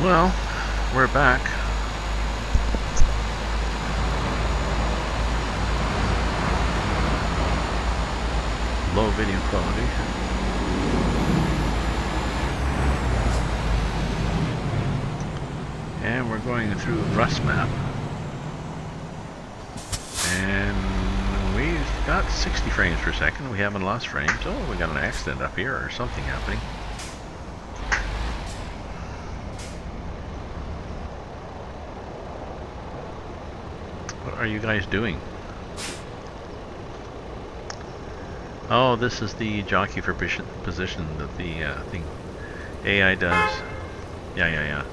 Well, we're back. Low video quality. And we're going through RusMap. And we've got 60 frames per second. We haven't lost frames. Oh, we got an accident up here or something happening. What are you guys doing? Oh, this is the jockey for position that the thing AI does. Yeah.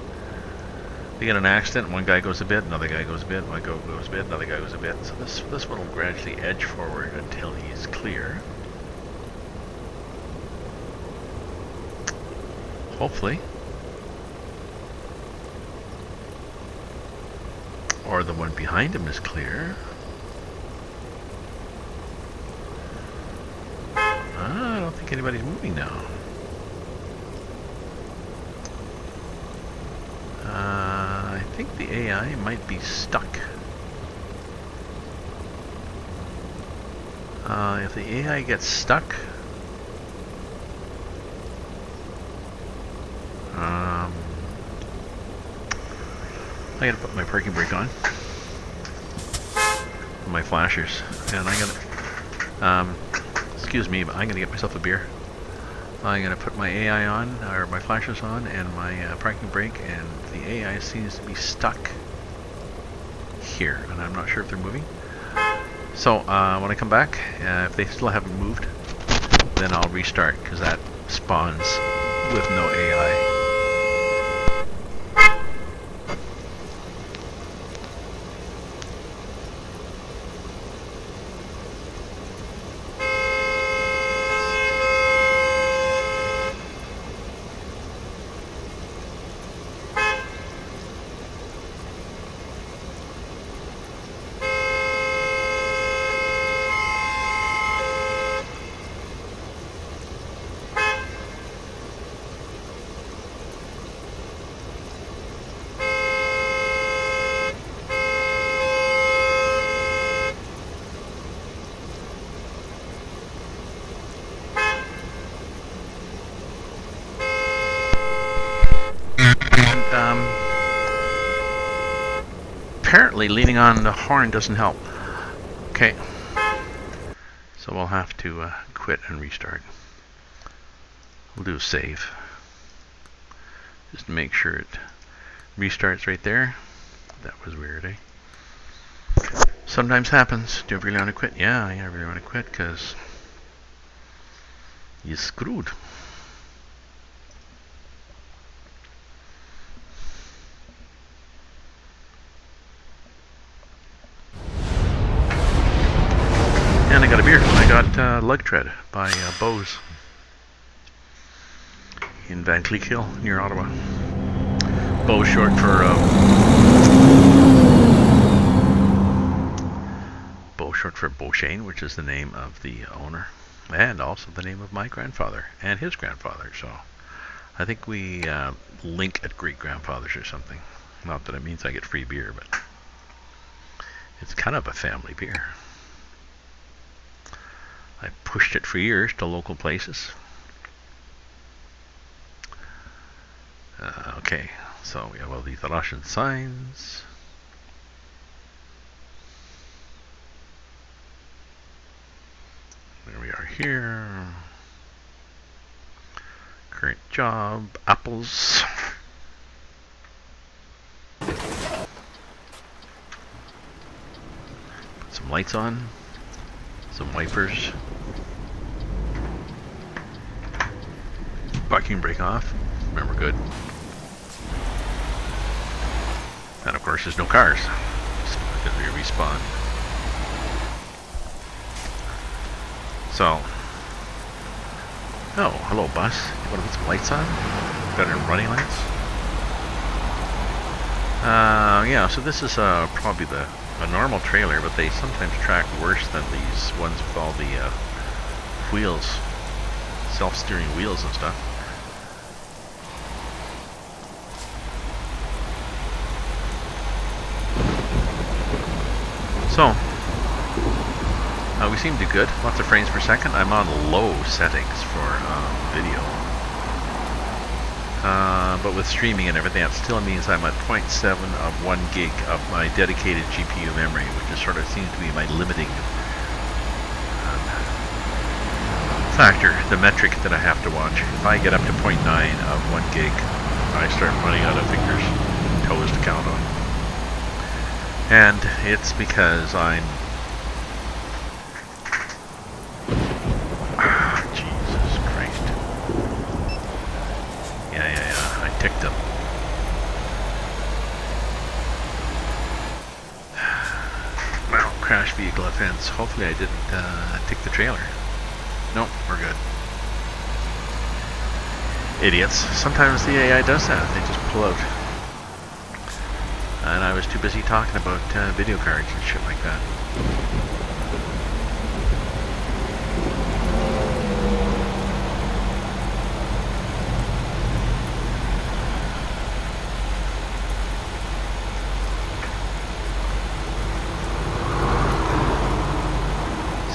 They get an accident, one guy goes a bit, another guy goes a bit, one guy goes a bit, another guy goes a bit. So this one will gradually edge forward until he's clear. Hopefully. Or the one behind him is clear. I don't think anybody's moving now. I think the AI might be stuck. If the AI gets stuck, I gotta put my parking brake on, my flashers, and I gotta, excuse me, but I'm gonna get myself a beer. I'm gonna put my AI on, or my flashers on, and my parking brake, and the AI seems to be stuck here, and I'm not sure if they're moving. So when I come back, if they still haven't moved, then I'll restart, because that spawns with no AI. Apparently leaning on the horn doesn't help. Okay, so we'll have to quit and restart. We'll do a save just to make sure it restarts right there. That was weird, eh? Sometimes happens. Do you really want to quit? Yeah, I really want to quit because you're screwed. And I got a beer. I got Lug Tread by Bose in Van Cleek Hill near Ottawa. Bose short for Beauchesne, which is the name of the owner, and also the name of my grandfather and his grandfather. So I think we link at great grandfathers or something. Not that it means I get free beer, but it's kind of a family beer. I pushed it for years to local places. Okay, so we have all these Russian signs. There we are here. Current job, apples. Put some lights on, some wipers. Parking brake off. Remember, good. And of course, there's no cars because we respawn. So, oh, hello, bus. You want to put some lights on? Got any running lights? Yeah. So this is probably a normal trailer, but they sometimes track worse than these ones with all the wheels, self-steering wheels and stuff. So, we seem to do good. Lots of frames per second. I'm on low settings for video. But with streaming and everything, that still means I'm at 0.7 of 1 gig of my dedicated GPU memory, which is sort of seems to be my limiting factor, the metric that I have to watch. If I get up to 0.9 of 1 gig, I start running out of fingers, toes to count on. And it's because I'm... Jesus Christ. Yeah, I ticked him. Well, crash vehicle offense. Hopefully I didn't tick the trailer. Nope, we're good. Idiots. Sometimes the AI does that. They just pull out. And I was too busy talking about video cards and shit like that.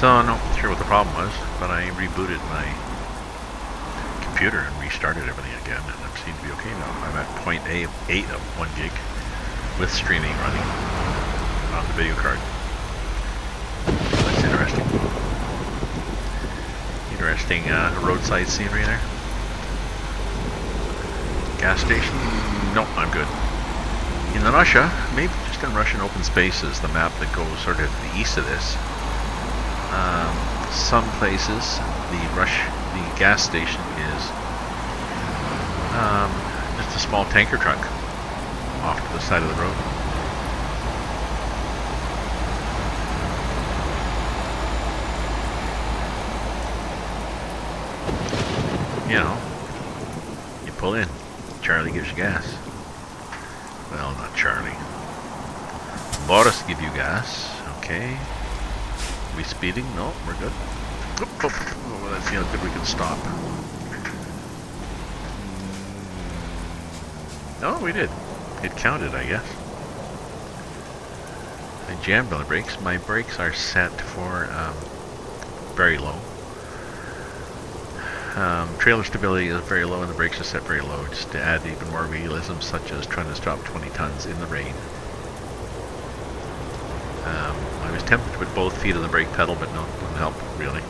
So, not sure what the problem was, but I rebooted my computer and restarted everything again, and it seemed to be okay now. I'm at 0.8 of 1 gig with streaming running on the video card. That's interesting. Interesting roadside scenery there. Gas station? Nope, I'm good. In Russia, maybe just in Russian open spaces, the map that goes sort of to the east of this, some places the gas station is just a small tanker truck off to the side of the road. You know, you pull in, Charlie gives you gas. Well, not Charlie. Boris give you gas, okay. We speeding? No, we're good. Oh, let's see how good we can stop. Oh, we did. It counted, I guess. I jammed on the brakes. My brakes are set for very low. Trailer stability is very low and the brakes are set very low, just to add even more realism, such as trying to stop 20 tons in the rain. I was tempted to put both feet on the brake pedal, but no, it didn't help, really.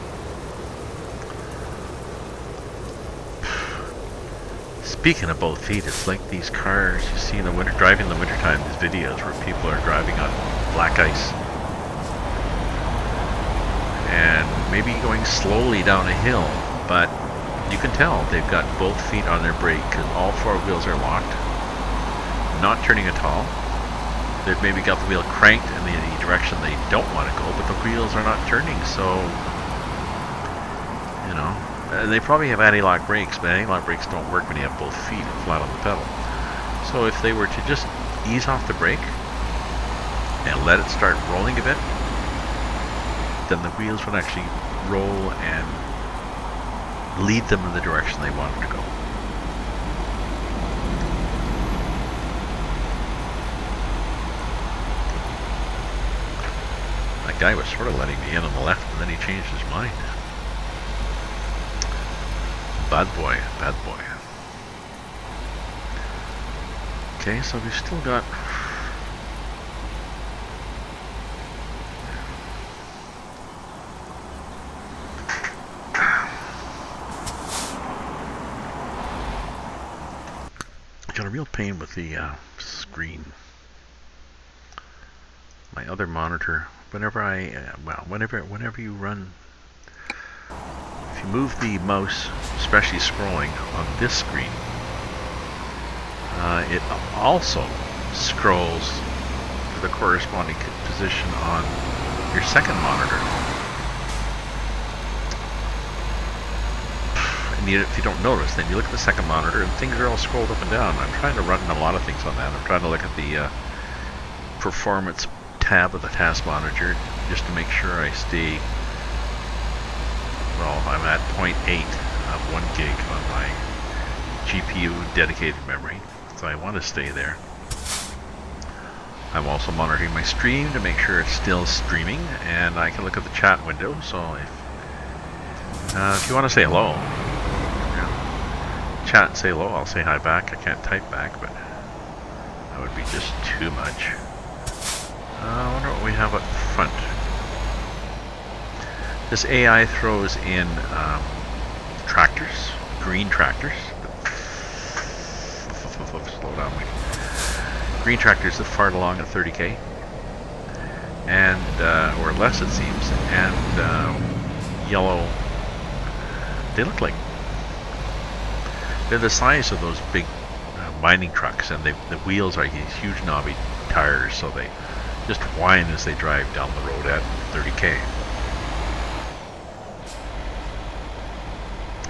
Speaking of both feet, it's like these cars you see in the winter, driving in the wintertime, these videos where people are driving on black ice. And maybe going slowly down a hill, but you can tell they've got both feet on their brake because all four wheels are locked, not turning at all. They've maybe got the wheel cranked in the direction they don't want to go, but the wheels are not turning, so, you know. They probably have anti-lock brakes, but anti-lock brakes don't work when you have both feet flat on the pedal. So if they were to just ease off the brake and let it start rolling a bit, then the wheels would actually roll and lead them in the direction they wanted to go. That guy was sort of letting me in on the left, and then he changed his mind. Bad boy, bad boy. Okay, so we've still got... I got a real pain with the screen. My other monitor, whenever you run, if you move the mouse, especially scrolling on this screen, it also scrolls to the corresponding position on your second monitor. And if you don't notice, then you look at the second monitor and things are all scrolled up and down. I'm trying to run a lot of things on that. I'm trying to look at the performance tab of the task monitor just to make sure I stay, well, I'm at 0.8 of 1 gig on my GPU dedicated memory, so I want to stay there. I'm also monitoring my stream to make sure it's still streaming, and I can look at the chat window. So if you want to say hello, chat and say hello, I'll say hi back. I can't type back, but that would be just too much. I wonder what we have up front. This AI throws in tractors, green tractors. Slow down, Mike. Green tractors that fart along at 30k, and or less it seems, and yellow. They look like they're the size of those big mining trucks, and the wheels are these huge knobby tires, so they just whine as they drive down the road at 30k.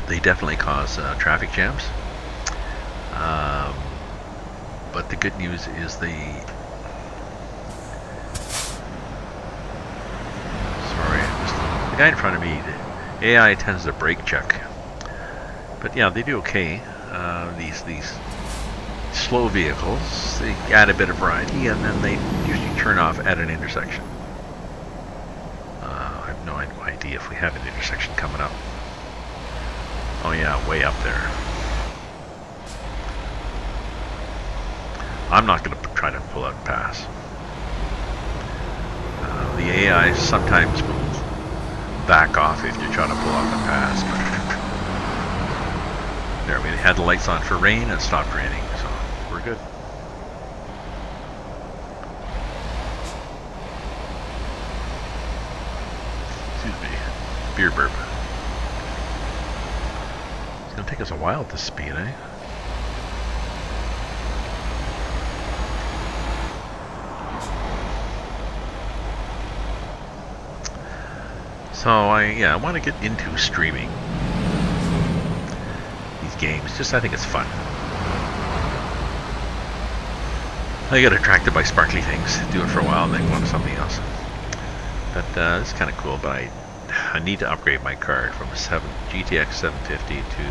They definitely cause traffic jams. But the good news is the guy in front of me, the AI tends to brake check. But yeah, they do okay. These slow vehicles, they add a bit of variety, and then they usually turn off at an intersection. I have no idea if we have an intersection coming up. Oh yeah, way up there. I'm not going to try to pull out and pass. The AI sometimes will back off if you try to pull out and pass. But there, we had the lights on for rain and stopped raining, so we're good. Excuse me, beer burp. It's going to take us a while at this speed, eh? So I want to get into streaming these games. Just I think it's fun. I get attracted by sparkly things, do it for a while, and then go on to something else. But it's kind of cool. But I need to upgrade my card from a GTX 750 to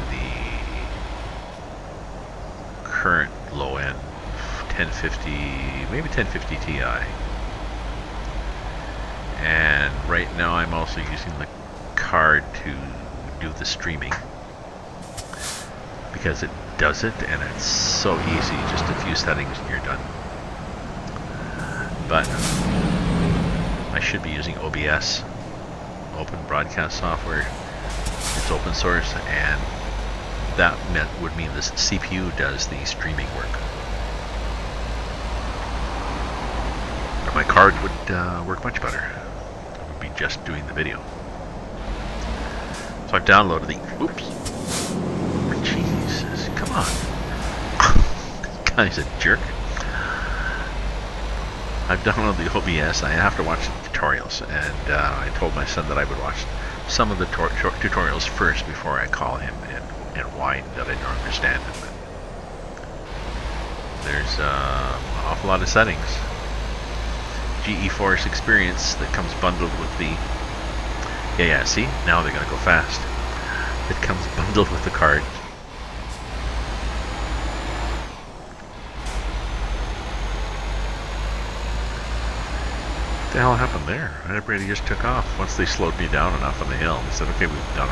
the current low end 1050, maybe 1050 Ti. And right now I'm also using the card to do the streaming because it does it, and it's so easy, just a few settings and you're done. But I should be using OBS, Open Broadcast Software. It's open source, and that would mean the CPU does the streaming work. My card would work much better. It would be just doing the video. So I've downloaded the... Oops. Jesus, come on. This guy's a jerk. I've downloaded the OBS. I have to watch the tutorials, and I told my son that I would watch some of the tutorials first before I call him and whine that I don't understand it. But there's an awful lot of settings. GeForce experience that comes bundled with the... Yeah, see? Now they're going to go fast. It comes bundled with the card. What the hell happened there? Everybody just took off once they slowed me down enough on the hill. They said, okay, we've done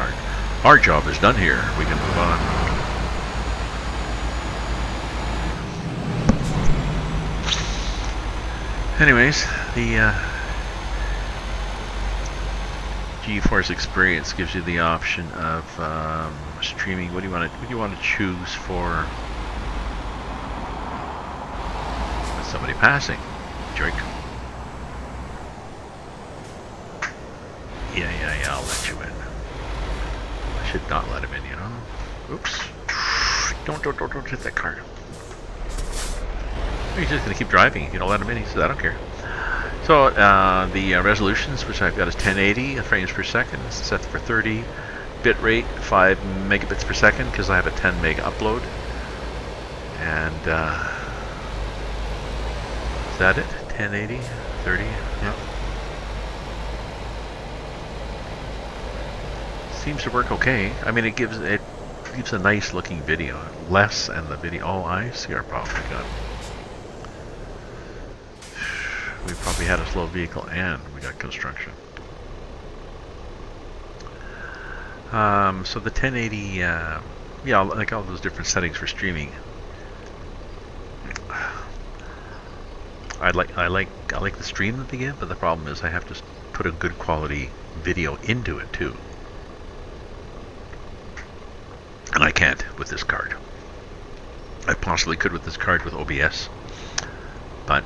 our job is done here. We can move on. Anyways, the GeForce Experience gives you the option of streaming. What do you want to choose for? Somebody passing, jerk. Yeah, I'll let you in. I should not let him in, you know. Oops. Don't hit that card. He's just going to keep driving. You don't let him in. He says, I don't care. So the resolutions, which I've got, is 1080 frames per second. It's set for 30. Bit rate 5 megabits per second because I have a 10 meg upload. And is that it? 1080, 30. Yeah. Seems to work okay. I mean, it gives a nice looking video. Less and the video. Oh, I see our problem. We got. we probably had a slow vehicle and we got construction. So the 1080, yeah, like all those different settings for streaming. I like the stream that they give, but the problem is I have to put a good quality video into it too, and I can't with this card. I possibly could with this card with OBS, but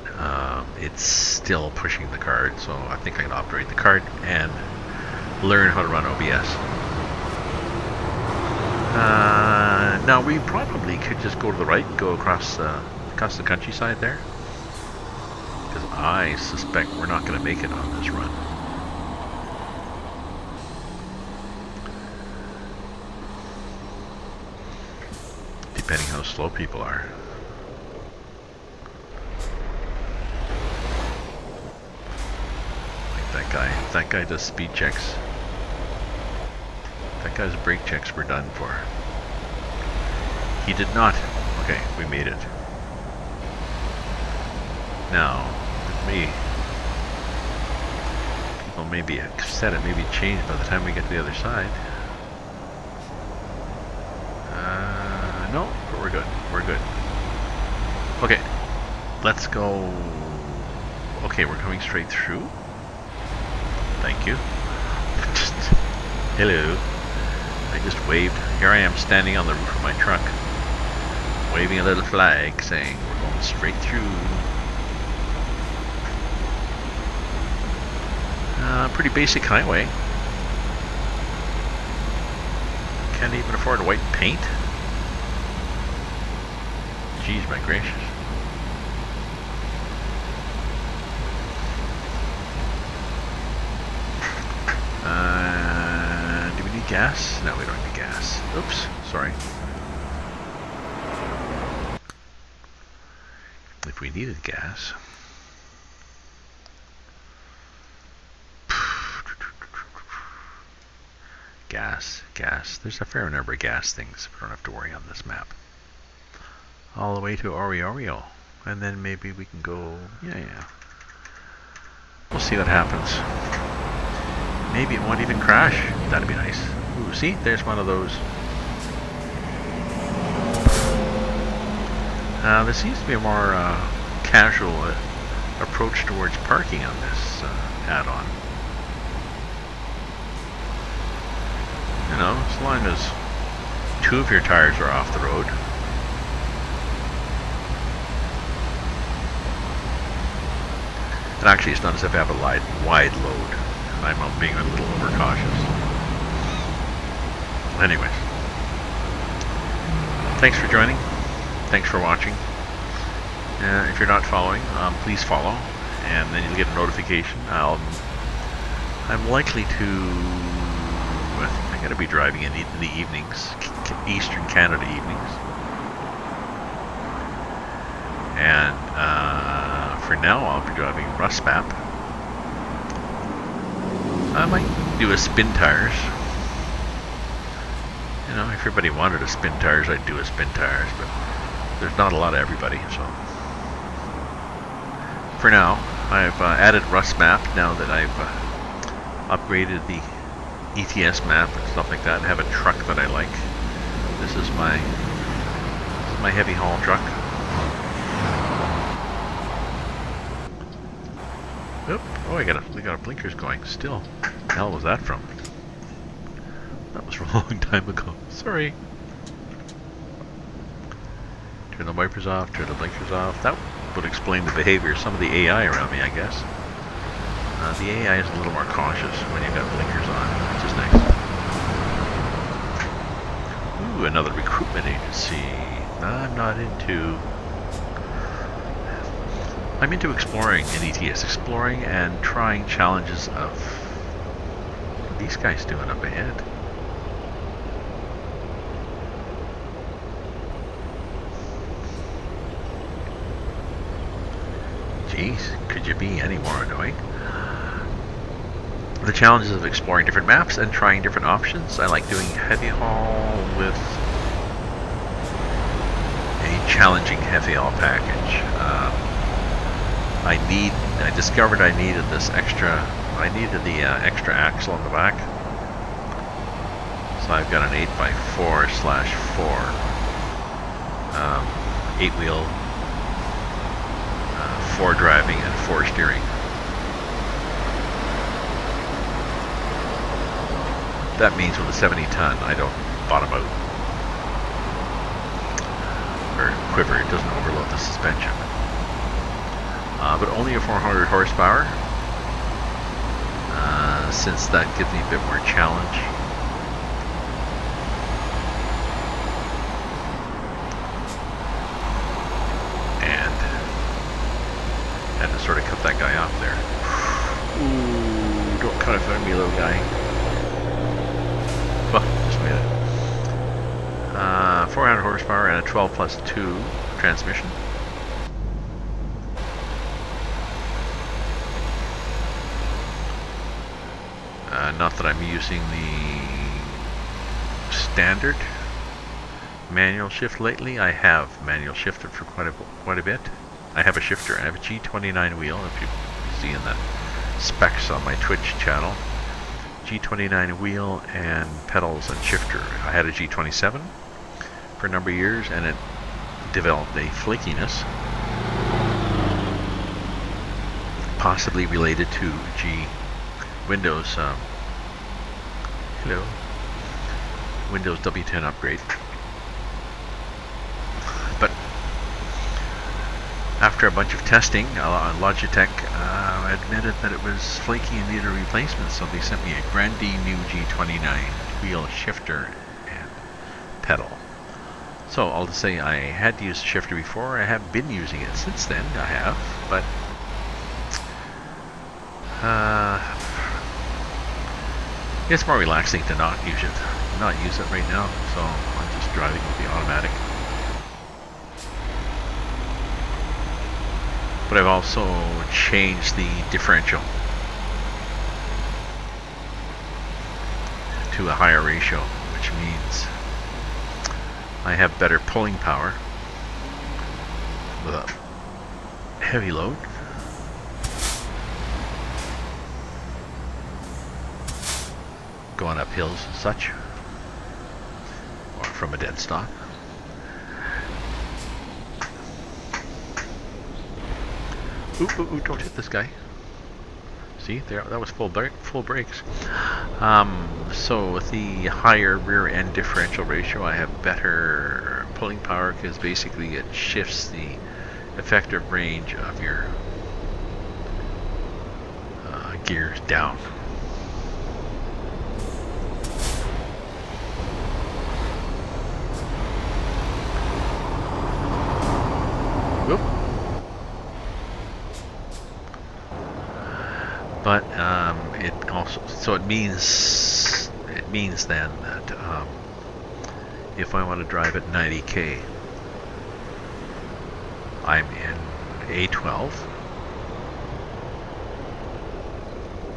it's still pushing the card, so I think I can operate the card and learn how to run OBS. Now we probably could just go to the right, go across the countryside there, because I suspect we're not going to make it on this run. Depending how slow people are. Like that guy. If that guy does speed checks. That guy's brake checks were done for. He did not. Okay, we made it. Now, people may be upset, it may be changed by the time we get to the other side. No, but we're good. We're good. Okay, let's go. Okay, we're coming straight through. Thank you. Hello. I just waved. Here I am standing on the roof of my truck, waving a little flag saying we're going straight through. Pretty basic highway. Can't even afford white paint. Jeez, my gracious. Do we need gas? No, we don't need gas. Oops, sorry. If we needed gas. Gas. There's a fair number of gas things we don't have to worry on this map. All the way to Oreo. And then maybe we can go... Yeah. We'll see what happens. Maybe it won't even crash. That'd be nice. Ooh, see? There's one of those. There seems to be a more casual approach towards parking on this add-on. You know, as long as 2 of your tires are off the road. And actually, it's not as if I have a wide load. I'm being a little overcautious. Anyways. Thanks for joining. Thanks for watching. If you're not following, please follow. And then you'll get a notification. I'm likely to... I think I'm going to be driving in the evenings. Eastern Canada evenings. And for now, I'll be driving RusMap. I might do a spin tires. You know, if everybody wanted a spin tires, I'd do a spin tires, but there's not a lot of everybody, so. For now, I've added RusMap now that I've upgraded the ETS map and stuff like that, and have a truck that I like. This is my heavy haul truck. Oop. Oh, we got blinkers going still. What the hell was that from? That was from a long time ago. Sorry. Turn the wipers off, turn the blinkers off. That would explain the behavior of some of the AI around me, I guess. The AI is a little more cautious when you've got blinkers on, which is nice. Ooh, another recruitment agency. I'm into exploring in ETS, exploring and trying challenges of what are these guys doing up ahead. Jeez, could you be any more annoying? The challenges of exploring different maps and trying different options. I like doing heavy haul with a challenging heavy haul package. I discovered I needed this extra, I needed the extra axle on the back. So I've got an 8x4/4, 8-wheel, 4 driving and 4 steering. That means with a 70-ton, I don't bottom out or quiver. It doesn't overload the suspension. But only a 400 horsepower, since that gives me a bit more challenge. And had to sort of cut that guy off there. Ooh, don't cut it for me, little guy. Well, just made it. 400 horsepower and a 12+2 transmission. Not that I'm using the standard manual shift lately. I have manual shifted for quite a bit. I have a shifter. I have a G29 wheel, if you see in the specs on my Twitch channel. G29 wheel and pedals and shifter. I had a G27 for a number of years, and it developed a flakiness, possibly related to Windows Windows W10 upgrade. But after a bunch of testing, Logitech admitted that it was flaky and needed a replacement, so they sent me a Grandy new G29 wheel, shifter, and pedal. So I'll just say I had used the shifter before. I have been using it since then. I have, but it's more relaxing to not use it right now. So I'm just driving with the automatic. But I've also changed the differential to a higher ratio, which means I have better pulling power with a heavy load. Going up hills and such, or from a dead stop. Ooh, don't hit this guy. See, there, that was full brakes. So with the higher rear end differential ratio, I have better pulling power, because basically it shifts the effective range of your gears down. Whoop. But it also, so it means then that if I want to drive at 90k, I'm in A12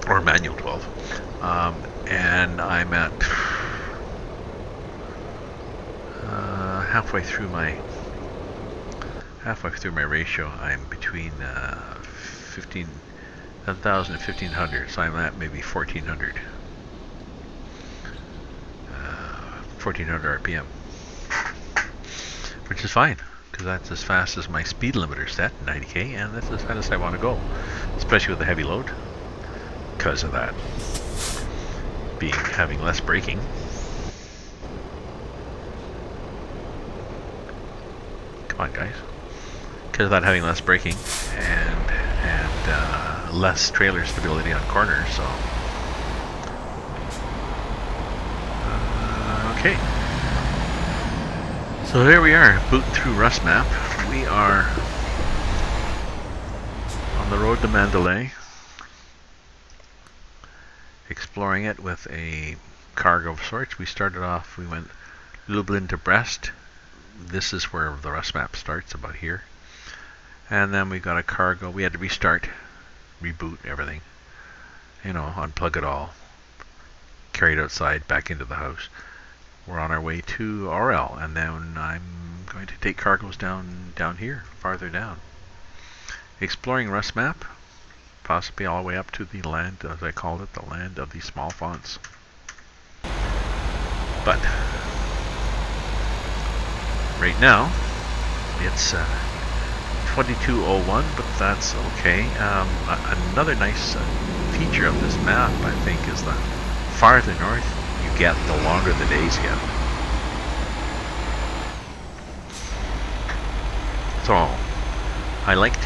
or manual 12, and I'm at halfway through my ratio. I'm between 1000 and 1500, so I'm at maybe 1400 RPM, which is fine, because that's as fast as my speed limiter set, 90k, and that's as fast as I want to go, especially with the heavy load, because of that having less braking. Come on, guys. Because of that having less braking and less trailer stability on corners, so okay. So there we are, booting through RusMap. We are on the road to Mandalay, exploring it with a cargo of sorts. We started off, we went Lublin to Brest. This is where the RusMap starts, about here. And then we got a cargo. We had to restart, reboot everything, unplug it all, carry it outside, back into the house. We're on our way to Orel, and then I'm going to take cargoes down here, farther down. exploring RusMap, possibly all the way up to the land, as I called it, the land of the small fonts. But right now it's 22:01, but that's okay. Another nice feature of this map, I think, is the farther north you get, the longer the days get. So I like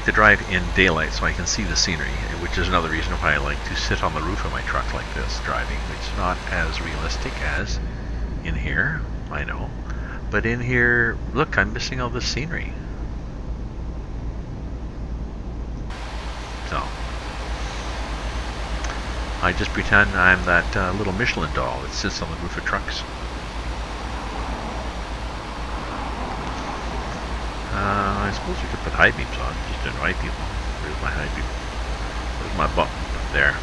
to drive in daylight so I can see the scenery, which is another reason why I like to sit on the roof of my truck like this, driving. It's not as realistic as in here, I know. But in here, look, I'm missing all the scenery. So I just pretend I'm that little Michelin doll that sits on the roof of trucks. I suppose you could put high beams on, just to invite people. Where's my high beam? Where's my button? Up there.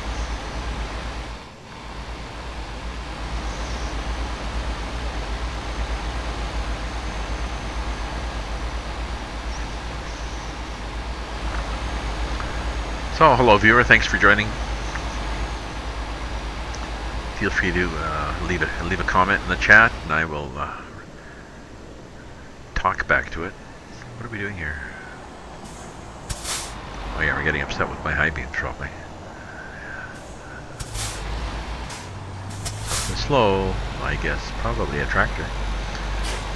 So, hello viewer, thanks for joining. Feel free to leave a comment in the chat, and I will talk back to it. What are we doing here? Oh yeah, we're getting upset with my high beams, aren't we? Slow, I guess, probably a tractor.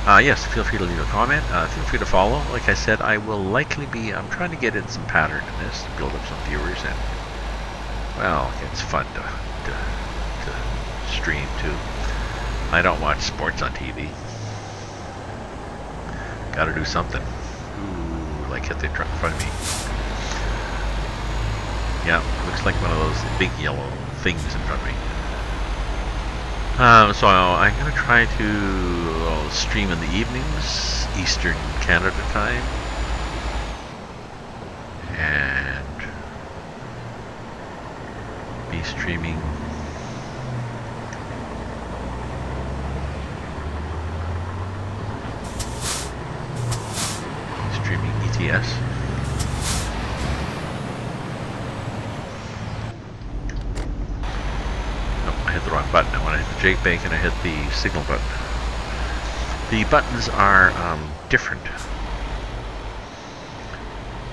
Yes, feel free to leave a comment. Feel free to follow. Like I said, I will likely be, I'm trying to get in some pattern in this, to build up some viewers, and, well, it's fun to stream too. I don't watch sports on TV. Gotta do something. Ooh, like hit the truck in front of me. Yeah, looks like one of those big yellow things in front of me. So I'm going to try to stream in the evenings, Eastern Canada time, and be streaming ETS. I hit the wrong button. I want to hit the jake bank and I hit the signal button. The buttons are different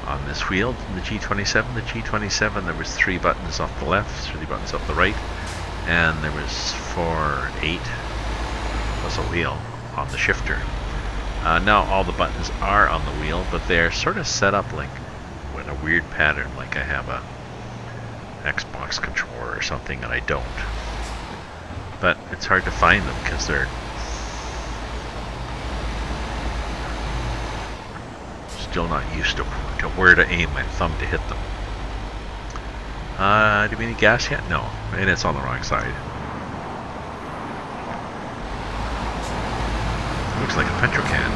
on this wheel. In the G27, there was 3 buttons off the left, 3 buttons off the right, and there was 4, 8 plus a wheel on the shifter. Now all the buttons are on the wheel, but they're sort of set up like in a weird pattern, like I have a Xbox controller or something, and I don't. But it's hard to find them because they're still not used to where to aim my thumb to hit them. Do we need gas yet? No, and it's on the wrong side. Looks like a petrol can.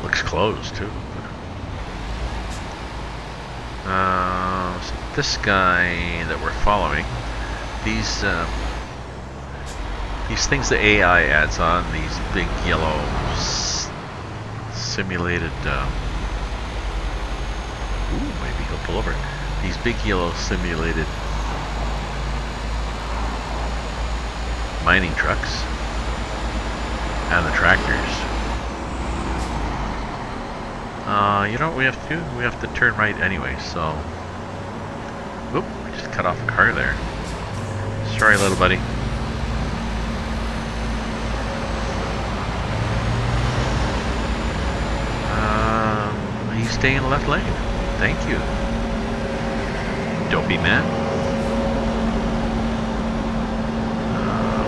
Looks closed too. So this guy that we're following, these things the AI adds on, these big yellow simulated, ooh, maybe he'll pull over. These big yellow simulated mining trucks and the tractors. You know what we have to do? We have to turn right anyway, so... Oop, we just cut off a car there. Sorry, little buddy. He's staying in the left lane. Thank you. Dopey man.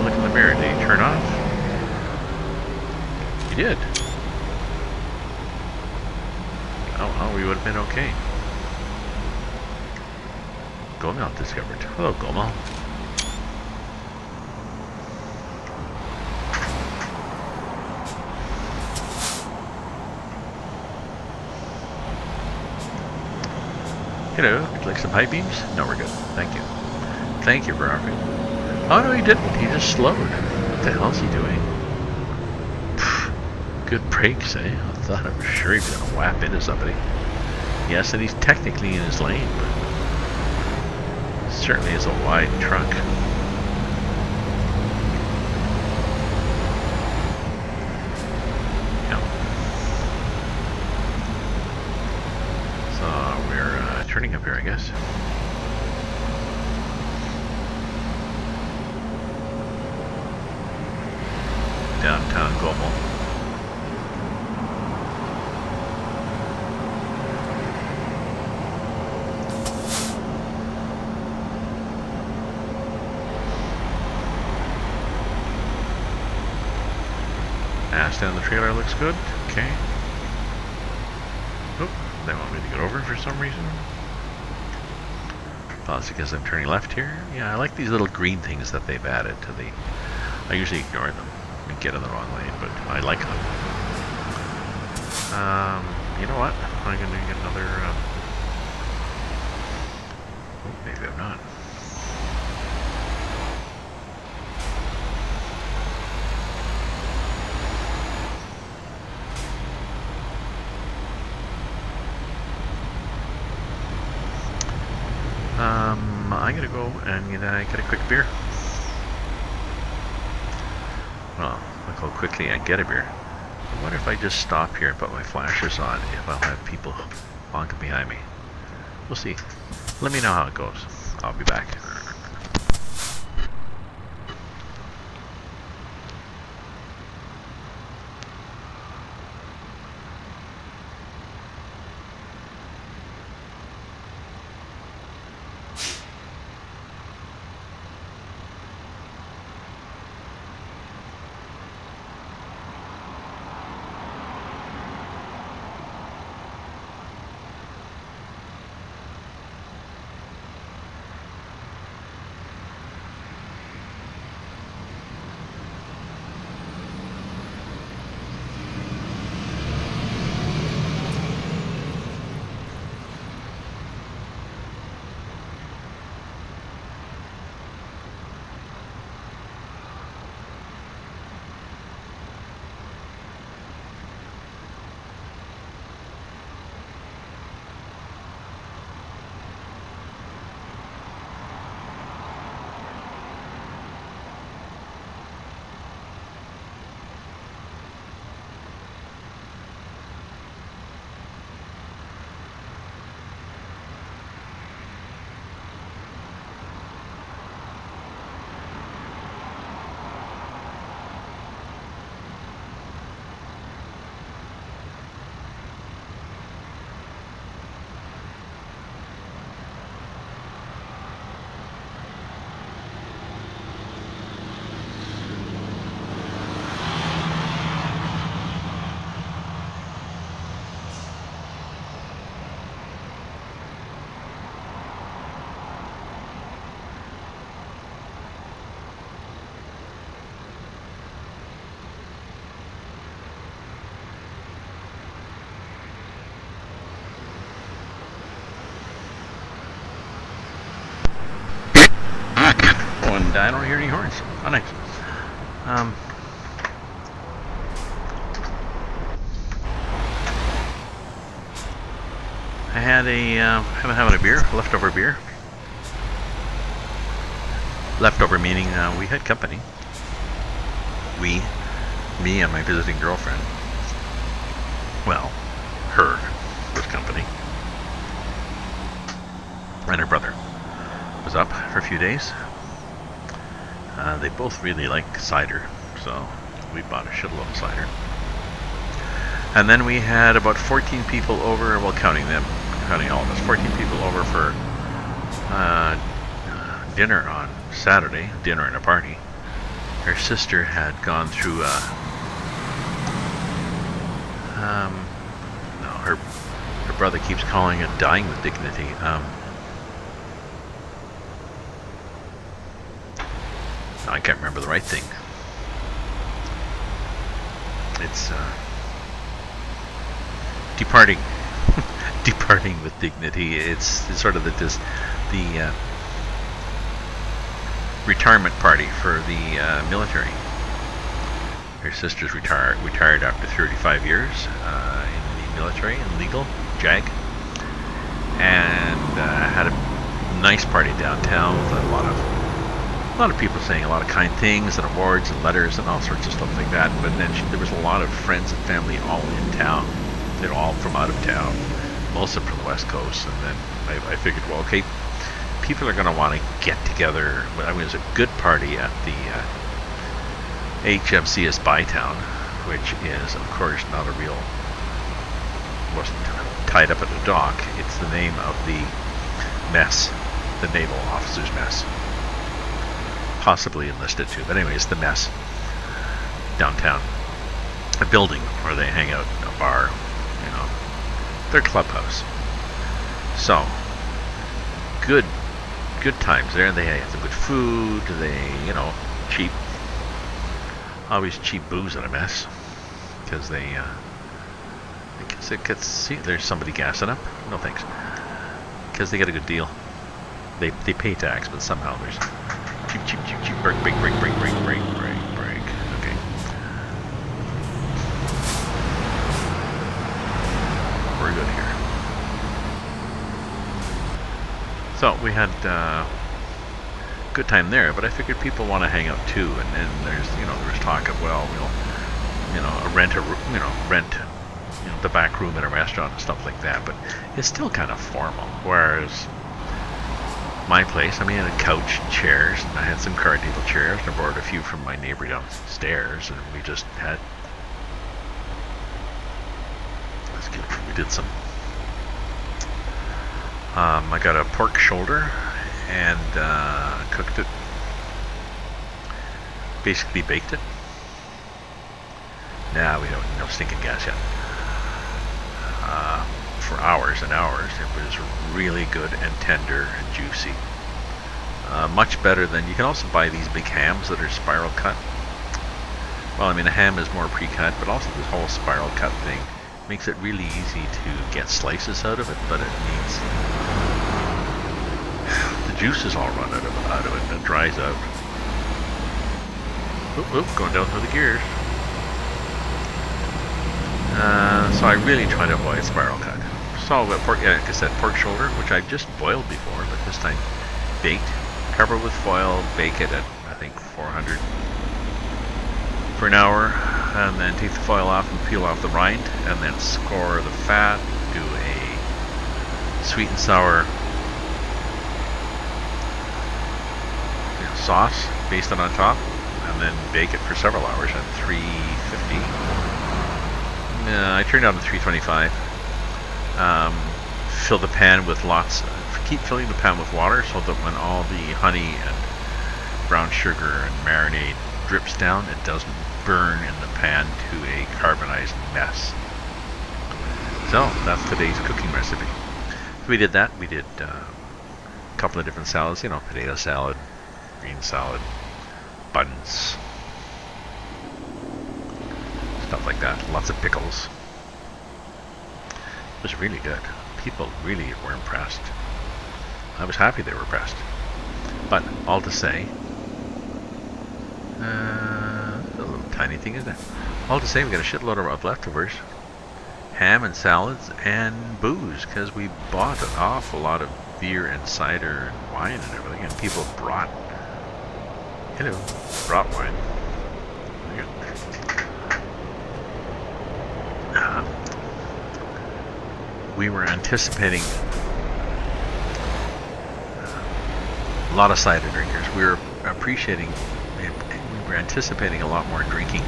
Look in the mirror. Did he turn off? He did. Oh, we would have been okay. Gomel discovered. Hello, Gomel. Hello, would you like some high beams? No, we're good. Thank you. Thank you for offering. Oh no, he didn't. He just slowed. What the hell's he doing? Good brakes, eh? I thought I'm sure he was gonna whap into somebody. Yes, and he's technically in his lane, but it certainly is a wide truck. Yeah. So we're turning up here, I guess. Downtown Gomel. Ass down the trailer looks good. Okay. Oop, they want me to get over for some reason. Oh, it's because I'm turning left here. Yeah, I like these little green things that they've added to the... I usually ignore them and get in the wrong lane, but I like them. You know what? I'm going to get another... Oh, maybe I'm not. I'm gonna go and get a quick beer. Well, look how quickly I get a beer. I wonder if I just stop here and put my flashers on, if I'll have people honking behind me. We'll see. Let me know how it goes. I'll be back. I don't hear any horns. Oh, nice. I had having a beer, leftover beer. Leftover meaning we had company. Me and my visiting girlfriend. Well, her was company. And her brother was up for a few days. They both really like cider, so we bought a shitload of cider. And then we had about 14 people over, well, counting all of us, 14 people over for dinner on Saturday, dinner and a party. Her sister had gone through no, her brother keeps calling it dying with dignity. I can't remember the right thing. It's departing retirement party for the military. Her sister's retired after 35 years in the military, in legal, JAG, and had a nice party downtown with a lot of people saying a lot of kind things and awards and letters and all sorts of stuff like that. But then there was a lot of friends and family all in town. They're all from out of town, most of them from the West Coast. And then I figured, well, okay, people are going to want to get together. I mean, it was a good party at the HMCS Bytown, which is, of course, not a real, wasn't tied up at a dock. It's the name of the mess, the Naval Officers Mess. Possibly enlisted too, but anyways, the mess downtown. A building where they hang out, a bar, you know, their clubhouse. So, good times there. They have some good food, they, you know, cheap, always cheap booze at a mess, because they, see, there's somebody gassing up. No thanks. Because they get a good deal. They pay tax, but somehow there's cheap, break. Okay. We're good here. So we had good time there, but I figured people want to hang out too, and then there's, you know, there was talk of, well, we'll, you know, rent the back room in a restaurant and stuff like that, but it's still kind of formal. Whereas my place, I mean, I had a couch and chairs, and I had some card table chairs, and I borrowed a few from my neighbor downstairs, and we just had, we did some, I got a pork shoulder and cooked it, basically baked it. Nah, we don't, no stinking gas yet. For hours and hours. It was really good and tender and juicy. Much better than, you can also buy these big hams that are spiral cut. Well, I mean, a ham is more pre-cut, but also this whole spiral cut thing makes it really easy to get slices out of it, but it needs, the juices all run out of it and it dries out. Oop, going down through the gears. So I really try to avoid spiral cut. So pork, yeah, like I said, pork shoulder, which I've just boiled before, but this time baked, cover with foil, bake it at, I think, 400 for an hour, and then take the foil off and peel off the rind, and then score the fat, do a sweet and sour, you know, sauce, baste it on top, and then bake it for several hours at 350. I turned on to 325. Fill the pan with keep filling the pan with water so that when all the honey and brown sugar and marinade drips down, it doesn't burn in the pan to a carbonized mess. So that's today's cooking recipe. So we did that. We did a couple of different salads, you know, potato salad, green salad, buns, stuff like that. Lots of pickles. It was really good. People really were impressed. I was happy they were impressed. But all to say, a little tiny thing, isn't it? All to say, we got a shitload of leftovers, ham and salads and booze, because we bought an awful lot of beer and cider and wine and everything, and people brought wine. We were anticipating a lot of cider drinkers. We were anticipating a lot more drinking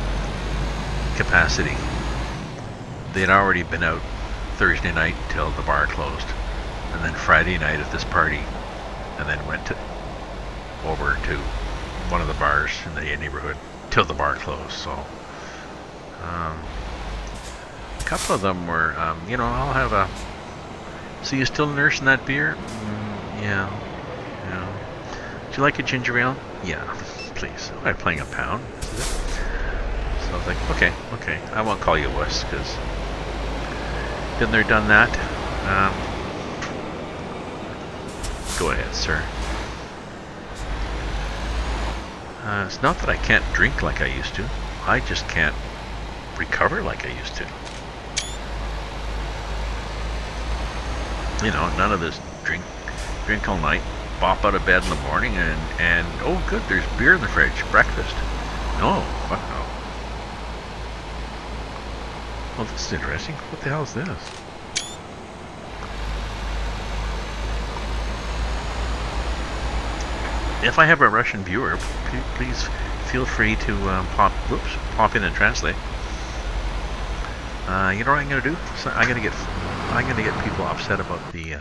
capacity. They'd already been out Thursday night till the bar closed, and then Friday night at this party, and then went over to one of the bars in the neighborhood till the bar closed. So a couple of them were, I'll have a, so you still nursing that beer? Yeah. Do you like a ginger ale? Yeah, please. I'm playing a pound. So I was like, okay, I won't call you a wuss, because been there, done that. Go ahead, sir. It's not that I can't drink like I used to. I just can't recover like I used to. You know, none of this drink all night, bop out of bed in the morning, and oh good, there's beer in the fridge, breakfast. No, fuck no. Well, this is interesting. What the hell is this? If I have a Russian viewer, please feel free to pop in and translate. You know what I'm gonna do? So I'm gonna get people upset about the.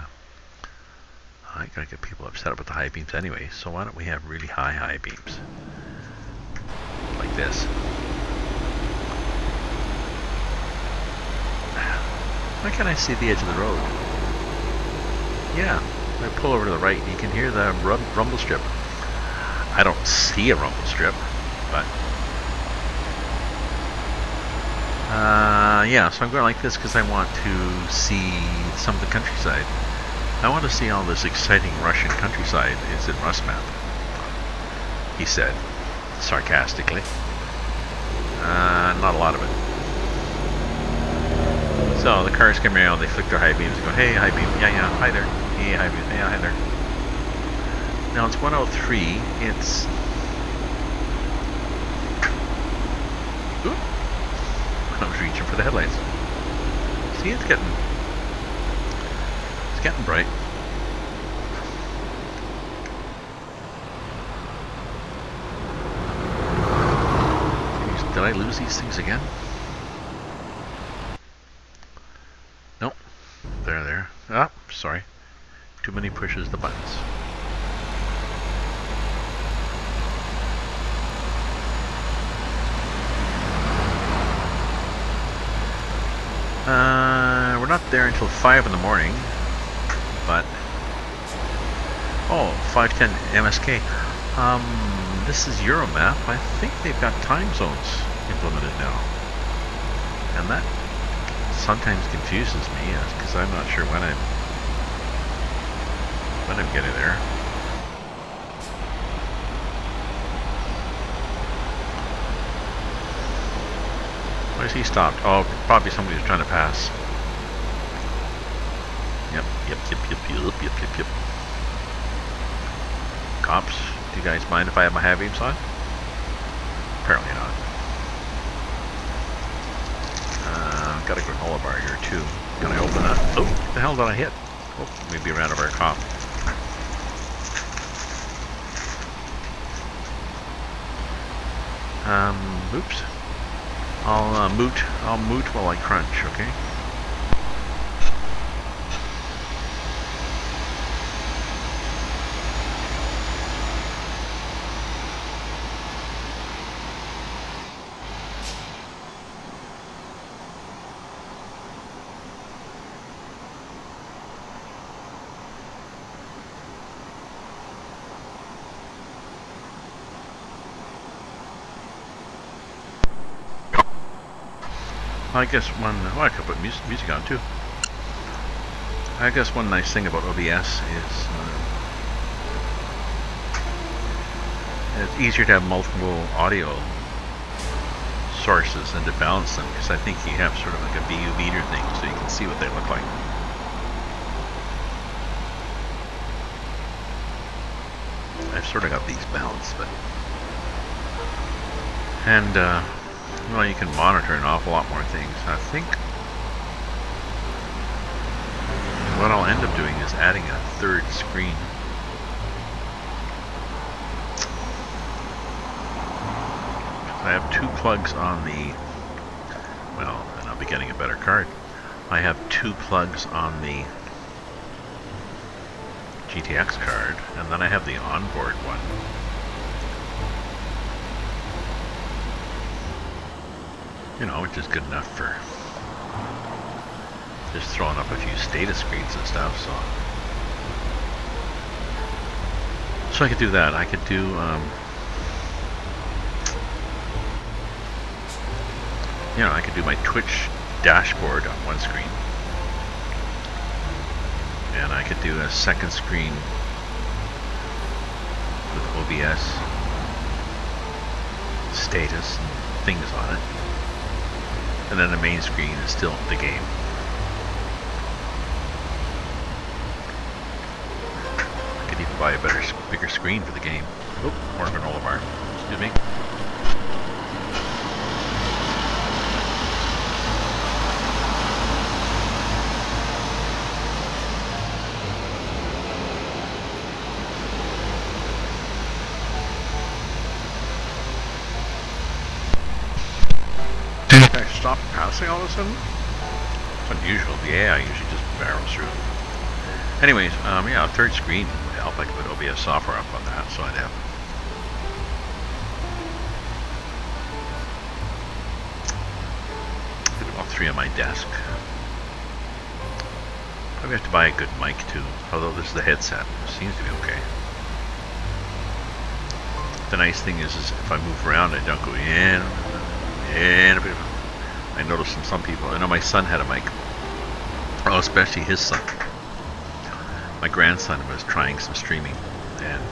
I'm gonna get people upset about the high beams anyway. So why don't we have really high beams, like this? Why can't I see the edge of the road? Yeah, I pull over to the right, and you can hear the rumble strip. I don't see a rumble strip, but yeah, so I'm going like this because I want to see some of the countryside. I want to see all this exciting Russian countryside. It's in RusMap, he said, sarcastically. Not a lot of it. So the cars come around, they flick their high beams and go, hey, high beam, yeah, hi there. Hey, high beam, yeah, hi there. Now it's 103, it's... Oop. I was reaching for the headlights. See, it's getting bright. Did I lose these things again? Nope. There. Ah, sorry. Too many pushes the buttons. We're not there until 5 in the morning, but oh, 5:10 MSK. This is RusMap. I think they've got time zones implemented now, and that sometimes confuses me because I'm not sure when I'm getting there. Why is he stopped? Oh, probably somebody was trying to pass. Yep. Cops, do you guys mind if I have my high beams on? Apparently not. Got a granola bar here too. Can I open that? Oh, what the hell did I hit? Oh, maybe a random cop. Oops. I'll moot while I crunch, okay? I guess I could put music on too. I guess one nice thing about OBS is it's easier to have multiple audio sources and to balance them, because I think you have sort of like a VU meter thing so you can see what they look like. I've sort of got these balanced, but well, you can monitor an awful lot more things. I think what I'll end up doing is adding a third screen. I have two plugs on the, well, and I'll be getting a better card. I have two plugs on the GTX card, and then I have the onboard one. You know, which is good enough for just throwing up a few status screens and stuff, so I could do that. I could do you know, I could do my Twitch dashboard on one screen, and I could do a second screen with OBS, status things on it. And then the main screen is still the game. I could even buy a bigger screen for the game. Oh, more granola bar. Excuse me. Did I stop passing all of a sudden? It's unusual. The AI usually just barrels through. Anyways, yeah, a third screen would help. I could put OBS software up on that, so I'd have all three on my desk. Probably have to buy a good mic too, although this is the headset. It seems to be okay. The nice thing is if I move around, I don't go in a bit. I noticed from some people. I know my son had a mic. Oh, especially his son. My grandson was trying some streaming, and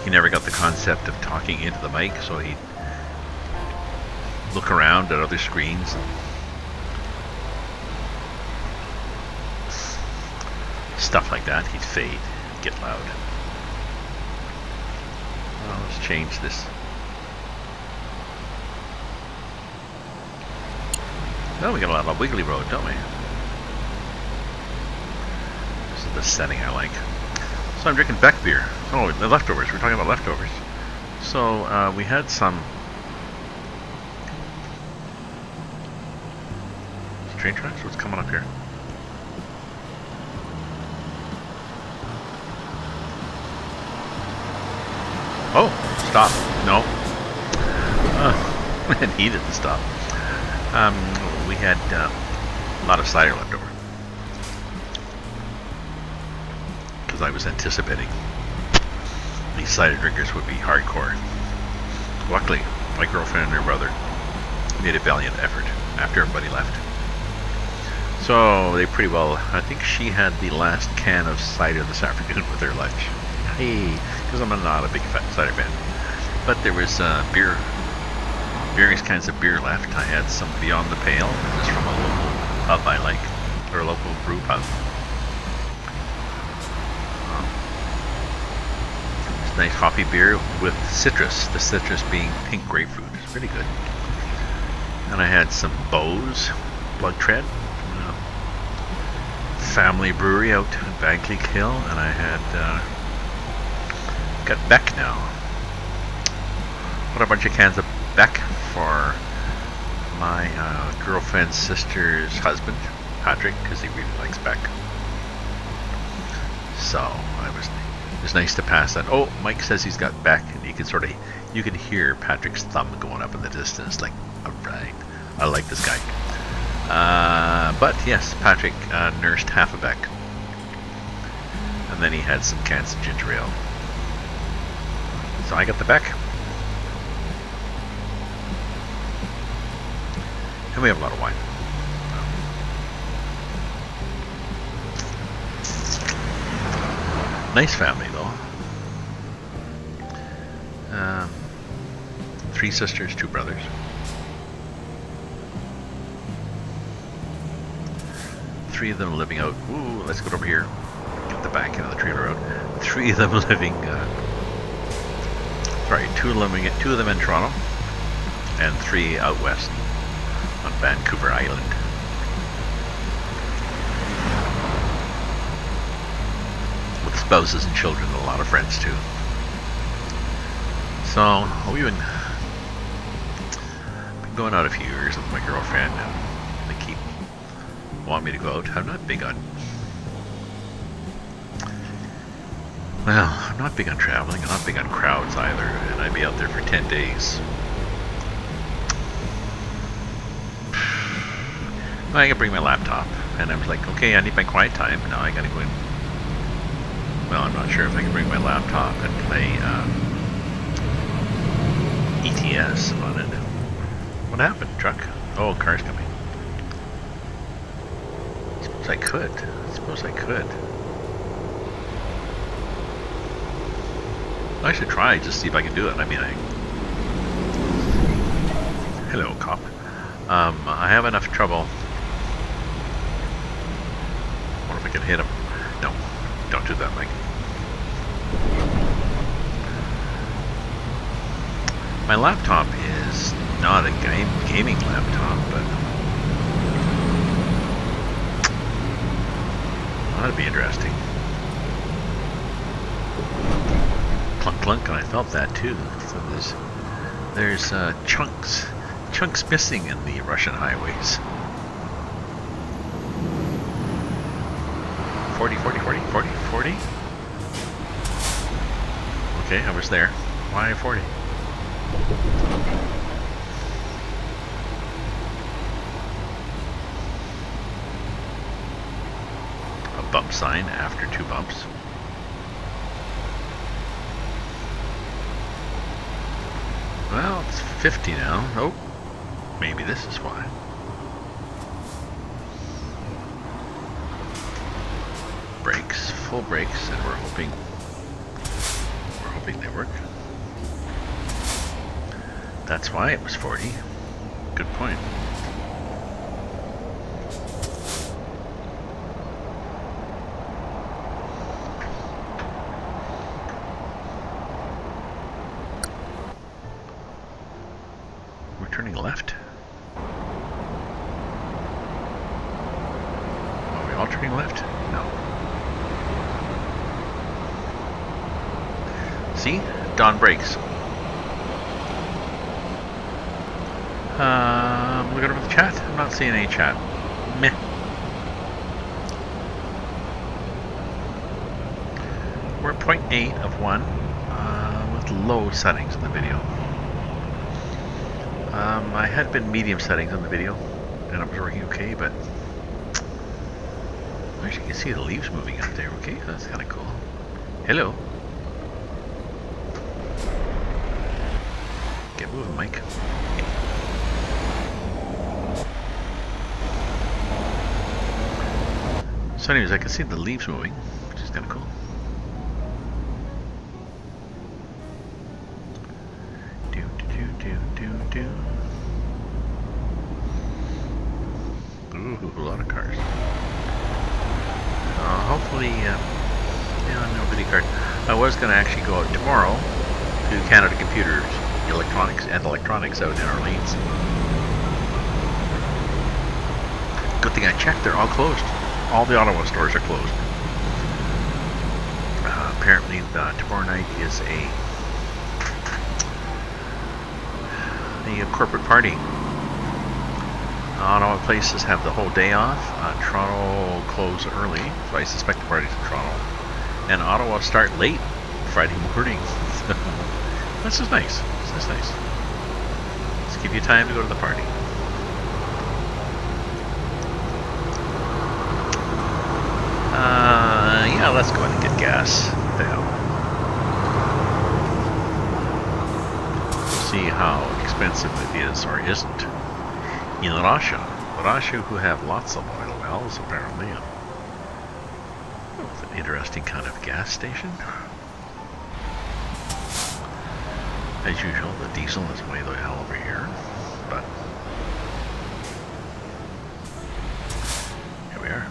he never got the concept of talking into the mic, so he'd look around at other screens and stuff like that. He'd fade, get loud. Well, let's change this. Oh, we got a lot of wiggly road, don't we? This is the setting I like. So I'm drinking Beck beer. Oh, the leftovers. We're talking about leftovers. So we had some train tracks. What's coming up here? Oh, stop. No. And he didn't stop. We had a lot of cider left over. Because I was anticipating these cider drinkers would be hardcore. Luckily, my girlfriend and her brother made a valiant effort after everybody left. So they pretty well, I think she had the last can of cider this afternoon with her lunch. Hey, because I'm not a big cider fan. But there was beer, various kinds of beer left. I had some Beyond the Pale, which is from a local pub I like, or a local brew pub. It's nice hoppy beer with citrus, the citrus being pink grapefruit. It's really good. And I had some Bose Blood Tread, family brewery out in Bagley Hill, and I had got Beck now. What a bunch of cans of Beck for my girlfriend's sister's husband, Patrick, because he really likes Beck. So it was nice to pass that. Oh, Mike says he's got Beck, and you could hear Patrick's thumb going up in the distance, like, all right, I like this guy. But yes, Patrick nursed half a Beck, and then he had some cans of ginger ale. So I got the Beck. And we have a lot of wine. Nice family though. 3 sisters, 2 brothers. Three of them living out. Ooh, let's go over here. Get the back end of the trailer road. 3 of them living. Sorry, 2 of them in Toronto, and 3 out west on Vancouver Island. With spouses and children, and a lot of friends too. So we've been going out a few years with my girlfriend, and they keep wanting me to go out. I'm not big on. Well, I'm not big on traveling. I'm not big on crowds either, and I'd be out there for 10 days. Well, I can bring my laptop, and I was like, okay, I need my quiet time. Now I gotta go in. Well, I'm not sure if I can bring my laptop and play ETS on it. What happened, truck? Oh, car's coming. I suppose I could. I should try just see if I can do it. I mean, Hello, cop. I have enough trouble. What if I can hit him? No, don't do that, Mike. My laptop is not a gaming laptop, but that'd be interesting. Clunk clunk, and I felt that too. So there's chunks missing in the Russian highways. 40, 40, 40, 40, 40. Okay, I was there. Why 40? A bump sign after 2 bumps. Well, it's 50 now. Oh, maybe this is why. Brakes, full brakes, and we're hoping they work. That's why it was 40. Good point. We're turning left. Are we all turning left? No. See? Dawn brakes. Looking over the chat? I'm not seeing any chat. Meh. We're 0.8 of 1 with low settings in the video. I had been medium settings on the video and it was working okay, but actually you can see the leaves moving up there. Okay, that's kind of cool. Hello. Get moving, Mike. So anyways, I can see the leaves moving, which is kind of cool. Ooh, a lot of cars. Hopefully, no video card. I was going to actually go out tomorrow to Canada Computers, Electronics out in Orleans. Good thing I checked, they're all closed. All the Ottawa stores are closed. Apparently, tomorrow night is a corporate party. Ottawa places have the whole day off. Toronto close early, so I suspect the party's in Toronto. And Ottawa start late Friday morning. This is nice. This is nice. Let's give you time to go to the party. Yeah, let's go ahead and get gas. What the hell? See how expensive it is or isn't in Russia. Russia, who have lots of oil wells, apparently. It's an interesting kind of gas station. As usual, the diesel is way the hell over here, but here we are.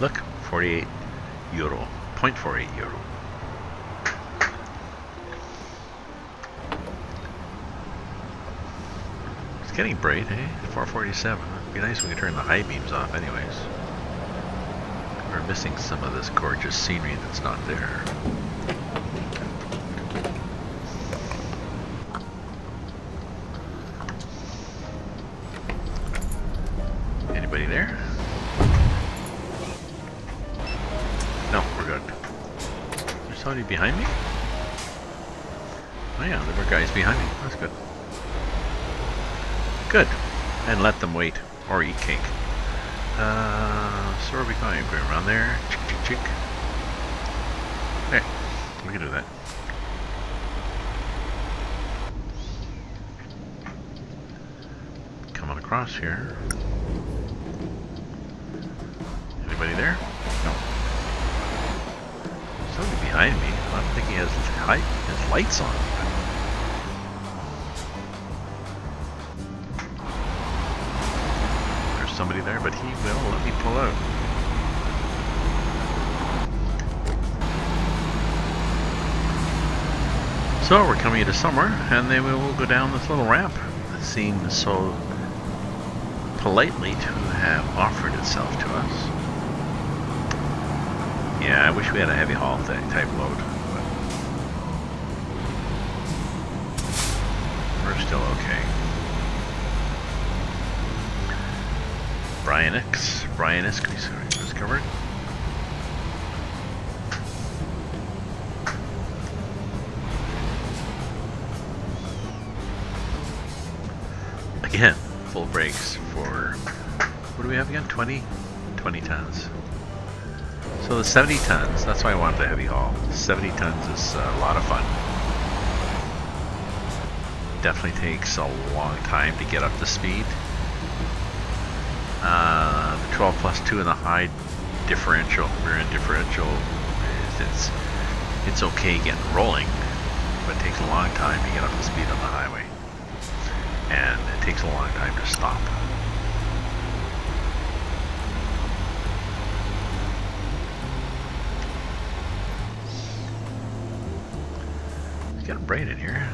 Look, 48 euro, 0.48 euro. It's getting bright, eh? 447. It'd be nice if we could turn the high beams off anyways. We're missing some of this gorgeous scenery that's not there. Anybody there? No, we're good. There's somebody behind me? Oh yeah, there were guys behind me. That's good. Good. And let them wait or eat cake. So where are we going? We're around there. Chick, chick, chick. Hey, we can do that. Coming across here. Anybody there? No. Somebody behind me. I don't think he has his lights on. somebody there, but he will let me pull out. So we're coming into summer, and then we will go down this little ramp that seems so politely to have offered itself to us. Yeah, I wish we had a heavy haul type load, but we're still okay. Brianisk discovered. Again, full brakes for, what do we have again? 20 tons. So the 70 tons, that's why I want the heavy haul. 70 tons is a lot of fun. Definitely takes a long time to get up to speed. The 12 plus 2 in the high differential, rear end differential, it's okay getting rolling, but it takes a long time to get up to speed on the highway. And it takes a long time to stop. It's getting bright in here.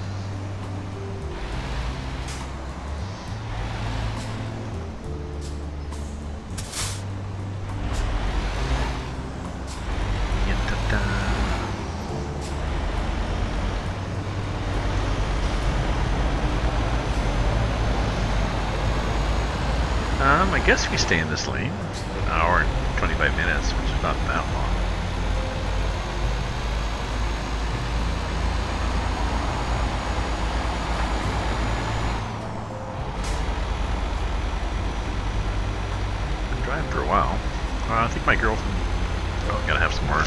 I guess we stay in this lane. It's an hour and 25 minutes, which is not that long. Been driving for a while. I think my girlfriend... Oh, gotta have some more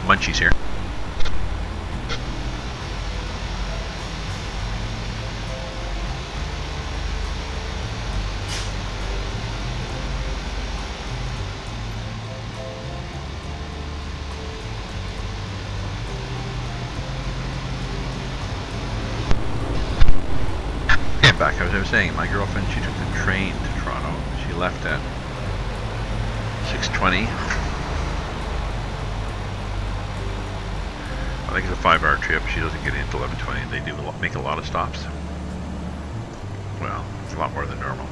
munchies here. Back, as I was saying, my girlfriend, she took the train to Toronto. She left at 6:20. I think it's a 5-hour trip. She doesn't get in until 11:20. They do make a lot of stops. Well, it's a lot more than normal.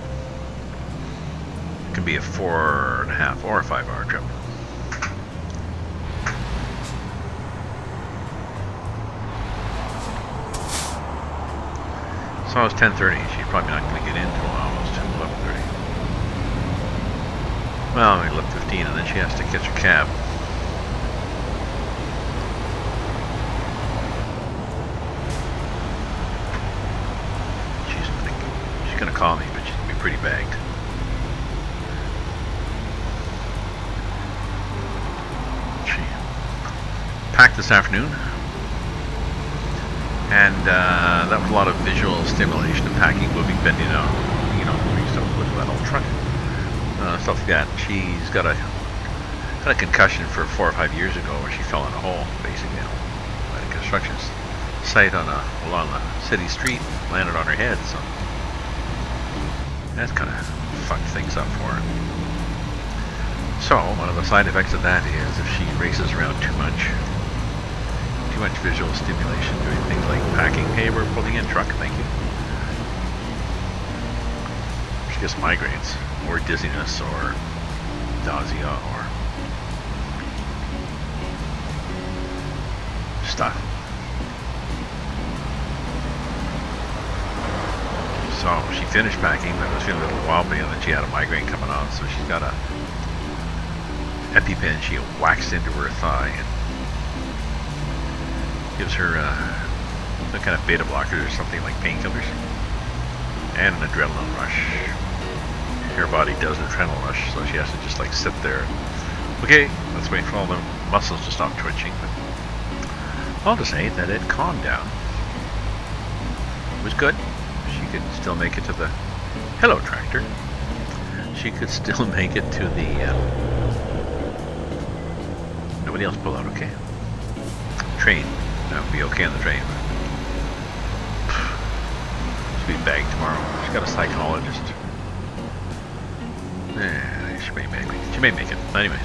It can be a 4.5 or a 5-hour trip. So it's 10:30. She's probably not going to get in until almost 11:30. Well, maybe 11:15, and then she has to catch a cab. She's gonna call me, but she's gonna be pretty bagged. She packed this afternoon. And that was a lot of visual stimulation of packing, moving, bending out, moving stuff with that old truck, stuff like that. She's got a concussion for 4 or 5 years ago where she fell in a hole, basically, at a construction site along the city street, landed on her head. So that's kind of fucked things up for her. So one of the side effects of that is if she races around too much visual stimulation, doing things like packing. Hey, we're pulling in truck, thank you. She gets migraines, or dizziness, or nausea, or stuff. So she finished packing, but was feeling a little wobbly, and then she had a migraine coming on, so she's got a EpiPen she waxed into her thigh and gives her some kind of beta blockers or something like painkillers and an adrenaline rush. Her body does an adrenaline rush, so she has to just like sit there. Okay, let's wait for all the muscles to stop twitching. But I'll just say that it calmed down. It was good. She could still make it to the... Hello, tractor. She could still make it to the... Nobody else pull out, okay? Train. That would be okay on the train. She'll be bagged tomorrow. She's got a psychologist. she may make it. Anyways.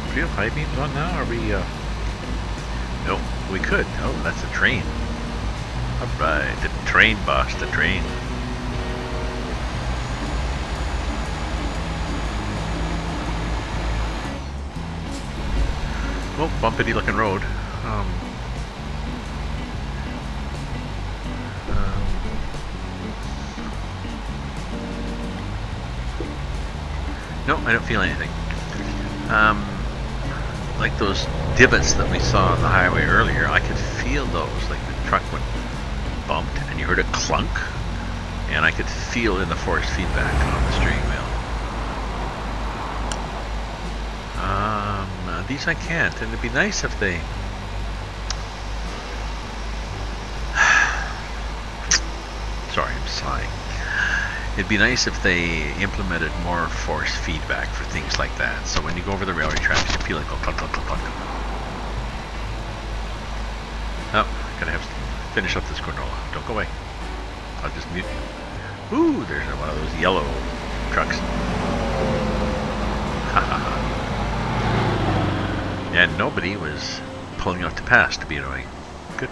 Do we have high beams on now? Are we, no, we could. Oh, that's a train. Alright, the train, boss, the train. Well, bumpity looking road. No, I don't feel anything. Like those divots that we saw on the highway earlier, I could feel those. Like the truck went bumped and you heard it clunk, and I could feel in the force feedback on the steering wheel. These I can't, and it'd be nice if they... Sorry, I'm sighing. It'd be nice if they implemented more force feedback for things like that. So when you go over the railway tracks, you feel it go clunk, clunk, clunk, clunk. Oh, gotta have to finish up this granola. Don't go away. I'll just mute. Ooh, there's one of those yellow trucks. Ha ha ha. And nobody was pulling out to pass to be annoying. Good.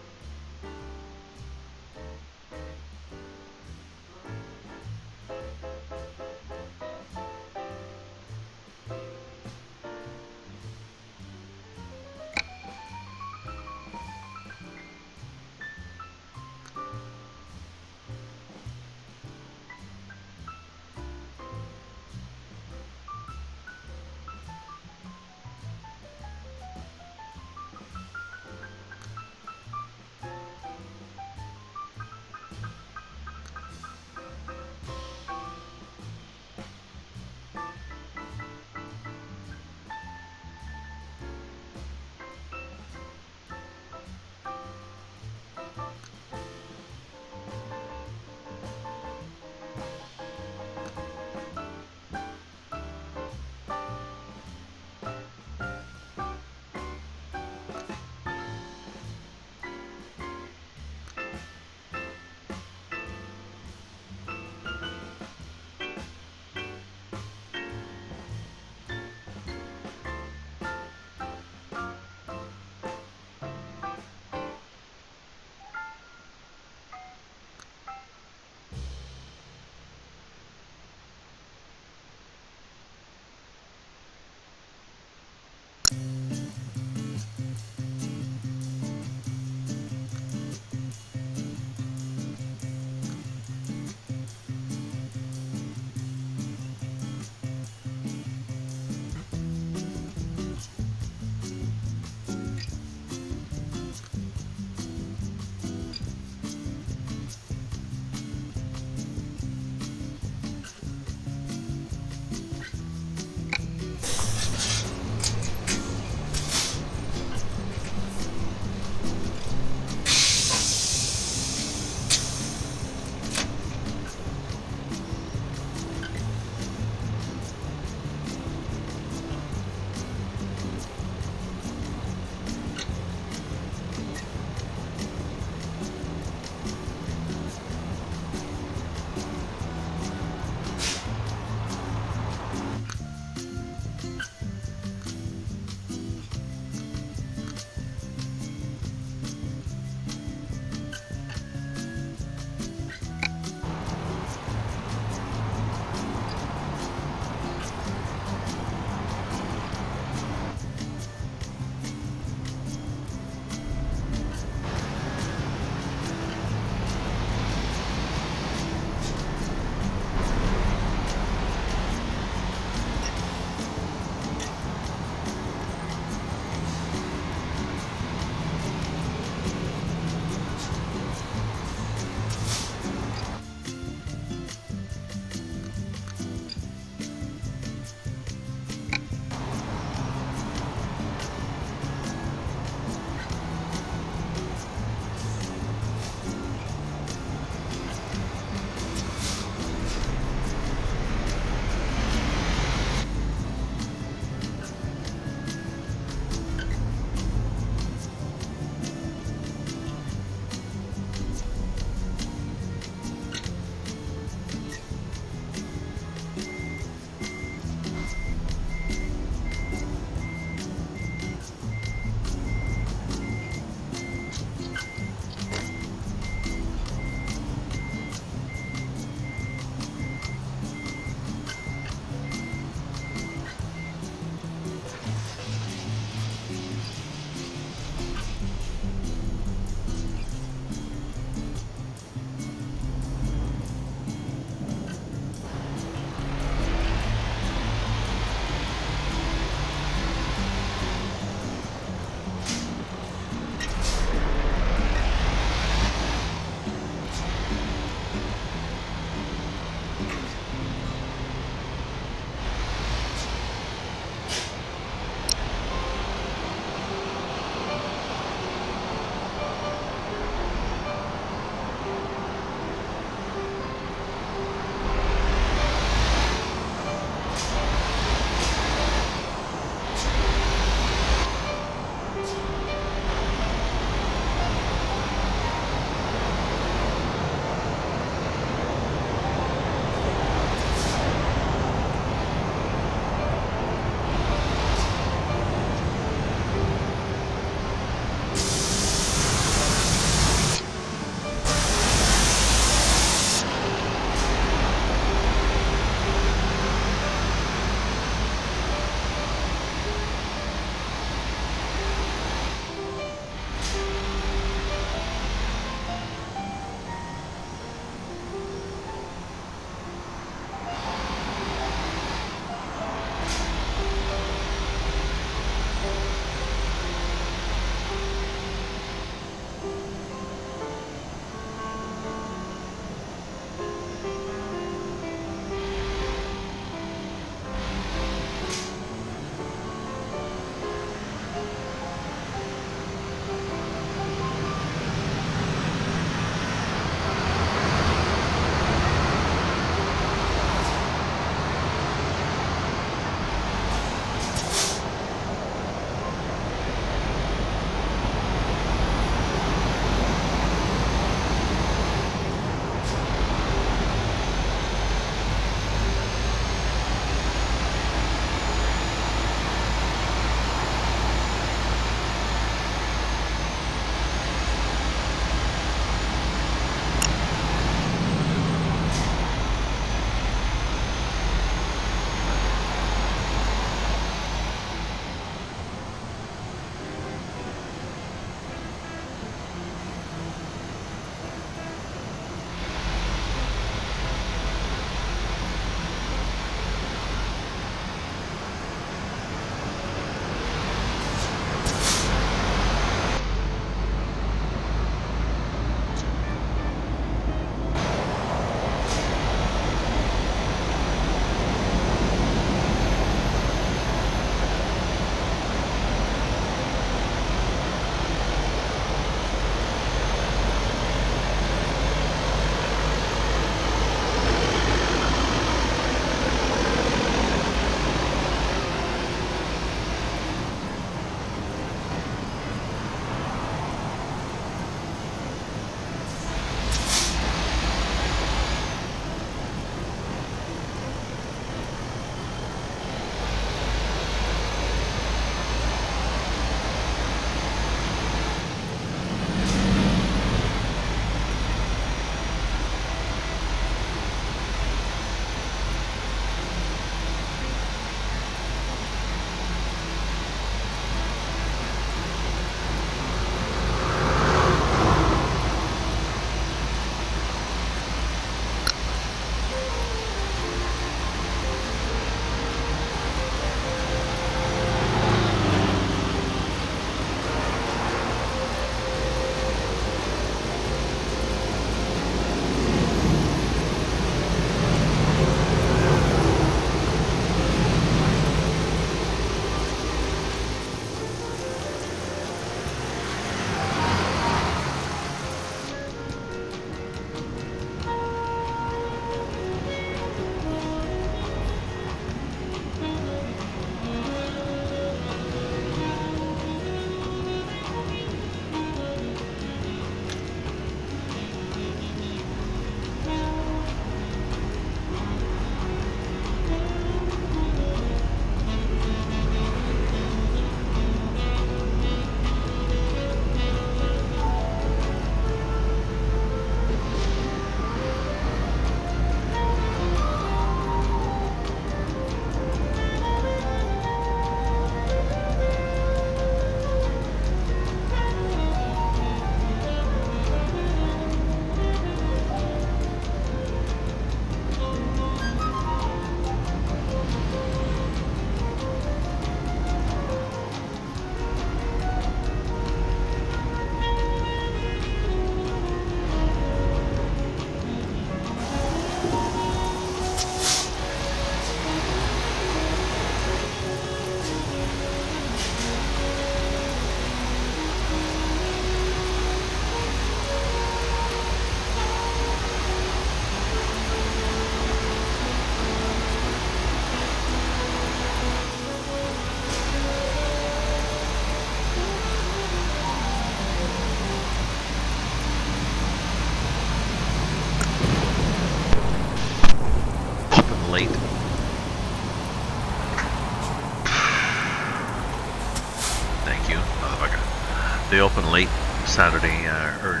They open late Saturday or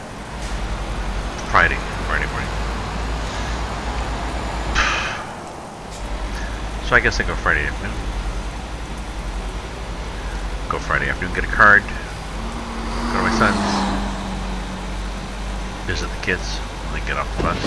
Friday morning. So I guess I go Friday afternoon. Go Friday afternoon, get a card, go to my son's, visit the kids, and then get off the bus.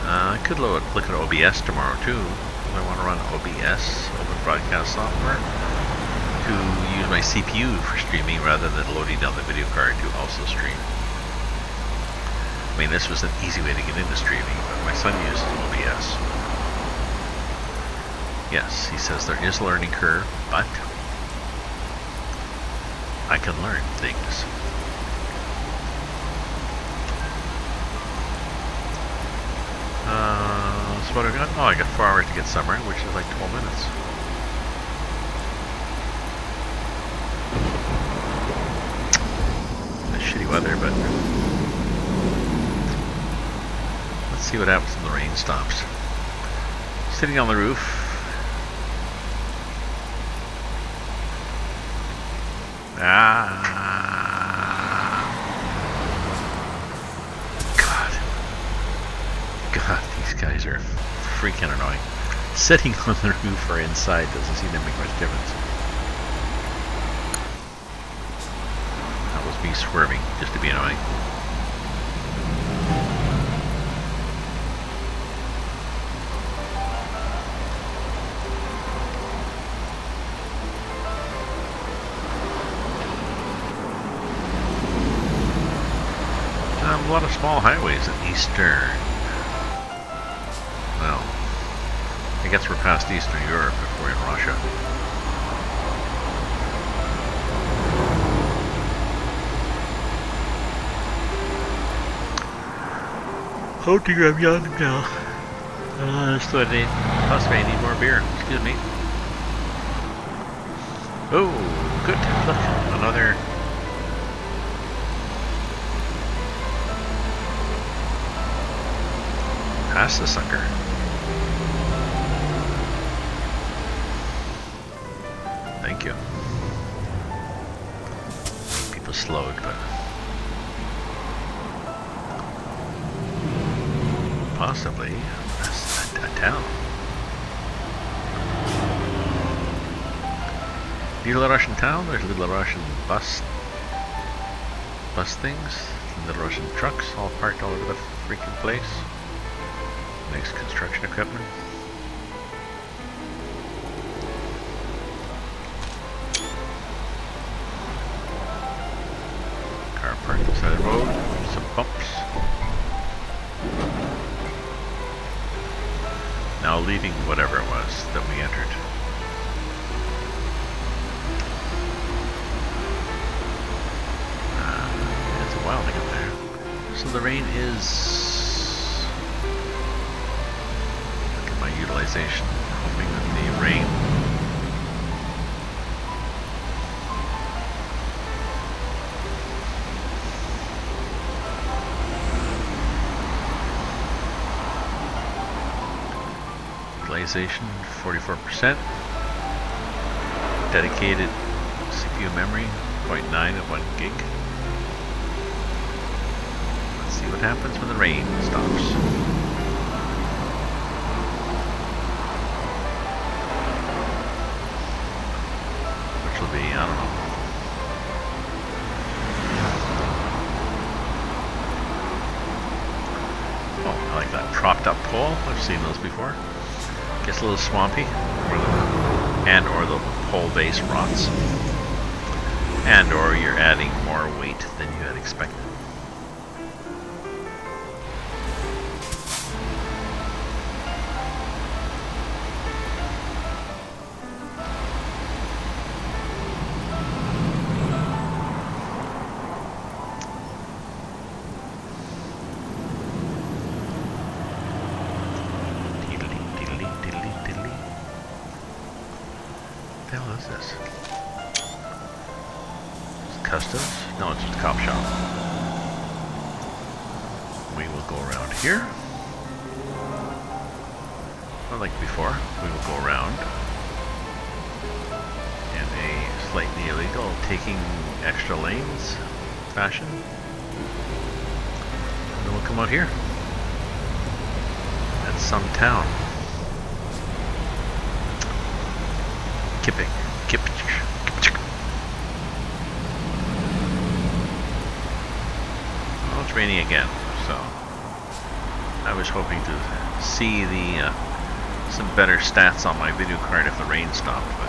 I could look at OBS tomorrow too. I want to run OBS, Open Broadcast Software, to use my CPU for streaming rather than loading down the video card to also stream. I mean, this was an easy way to get into streaming, but my son uses OBS. Yes, he says there is a learning curve, but I can learn things. So what have I got? Oh, I got 4 hours to get somewhere, which is like 12 minutes. It's shitty weather, but let's see what happens when the rain stops. Sitting on the roof. God, these guys are freaking annoying. Sitting on the roof or inside doesn't seem to make much difference. That was me swerving just to be annoying. A lot of small highways in Eastern. Well, I guess we're past Eastern Europe if we're in Russia. Oh dear, I'm yawning now. Possibly I need more beer. Excuse me. Oh, good. Look, another. Pass the sucker. Thank you. People slowed, but possibly a town. Little Russian town. There's little Russian bus things, little Russian trucks, all parked all over the freaking place. Nice construction equipment. Car parked on the side of the road. Some bumps. Now leaving whatever it was that we entered. It's a while to get there. So the rain is. Utilization, hoping that the rain utilization 44%, dedicated CPU memory 0.9 at 1 gig. Let's see what happens when the rain stops. Will be, I don't know. Oh, I like that propped up pole. I've seen those before. Gets a little swampy, or the pole base rots, and or you're adding more weight than you had expected. What the hell is this? It's customs? No, it's just a cop shop. We will go around here. like before, we will go around in a slightly illegal, taking extra lanes fashion. And then we'll come out here. That's some town. Kipping. Kip. Well, it's raining again, so I was hoping to see the some better stats on my video card if the rain stopped, but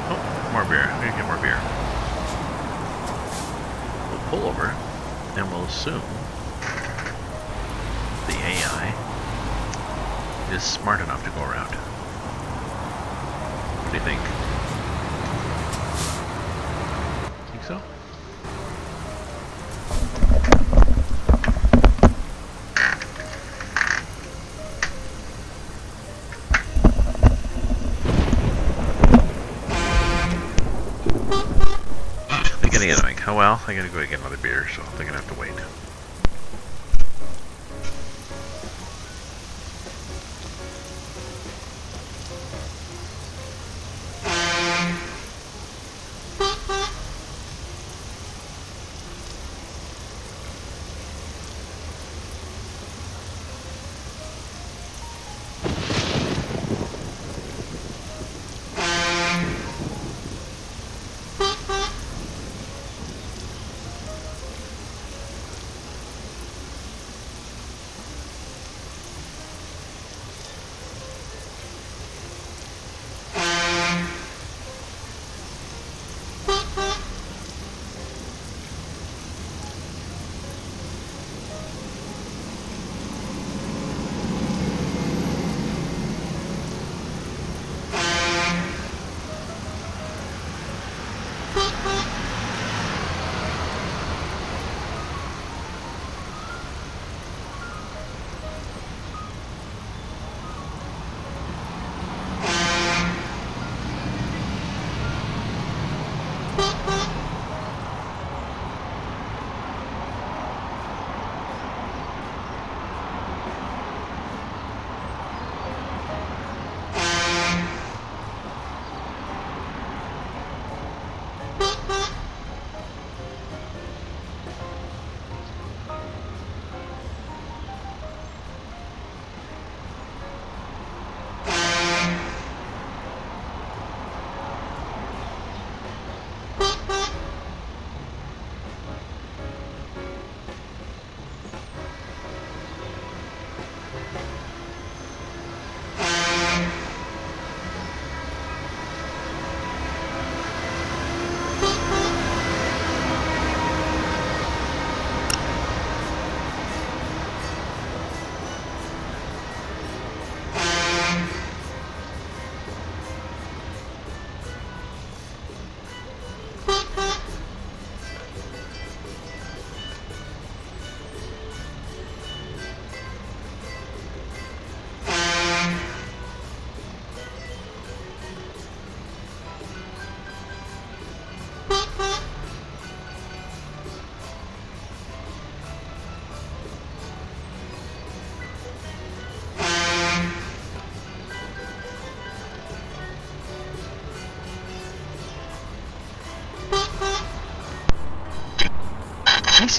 oh, more beer. I'm gonna get more beer. We'll pull over and we'll assume the AI is smart enough to go around. What do you think? Think so? They're getting annoying. Oh well, I gotta go get another beer, so they're gonna have to wait.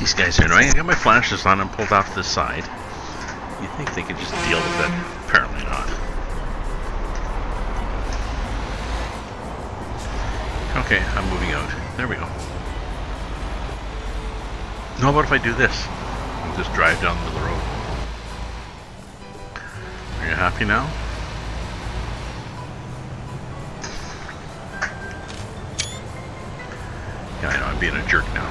These guys are annoying. I got my flashes on and pulled off to the side. You think they could just deal with it? Apparently not. Okay, I'm moving out. There we go. Now what if I do this? I'll just drive down the road. Are you happy now? Yeah, I know, I'm being a jerk now.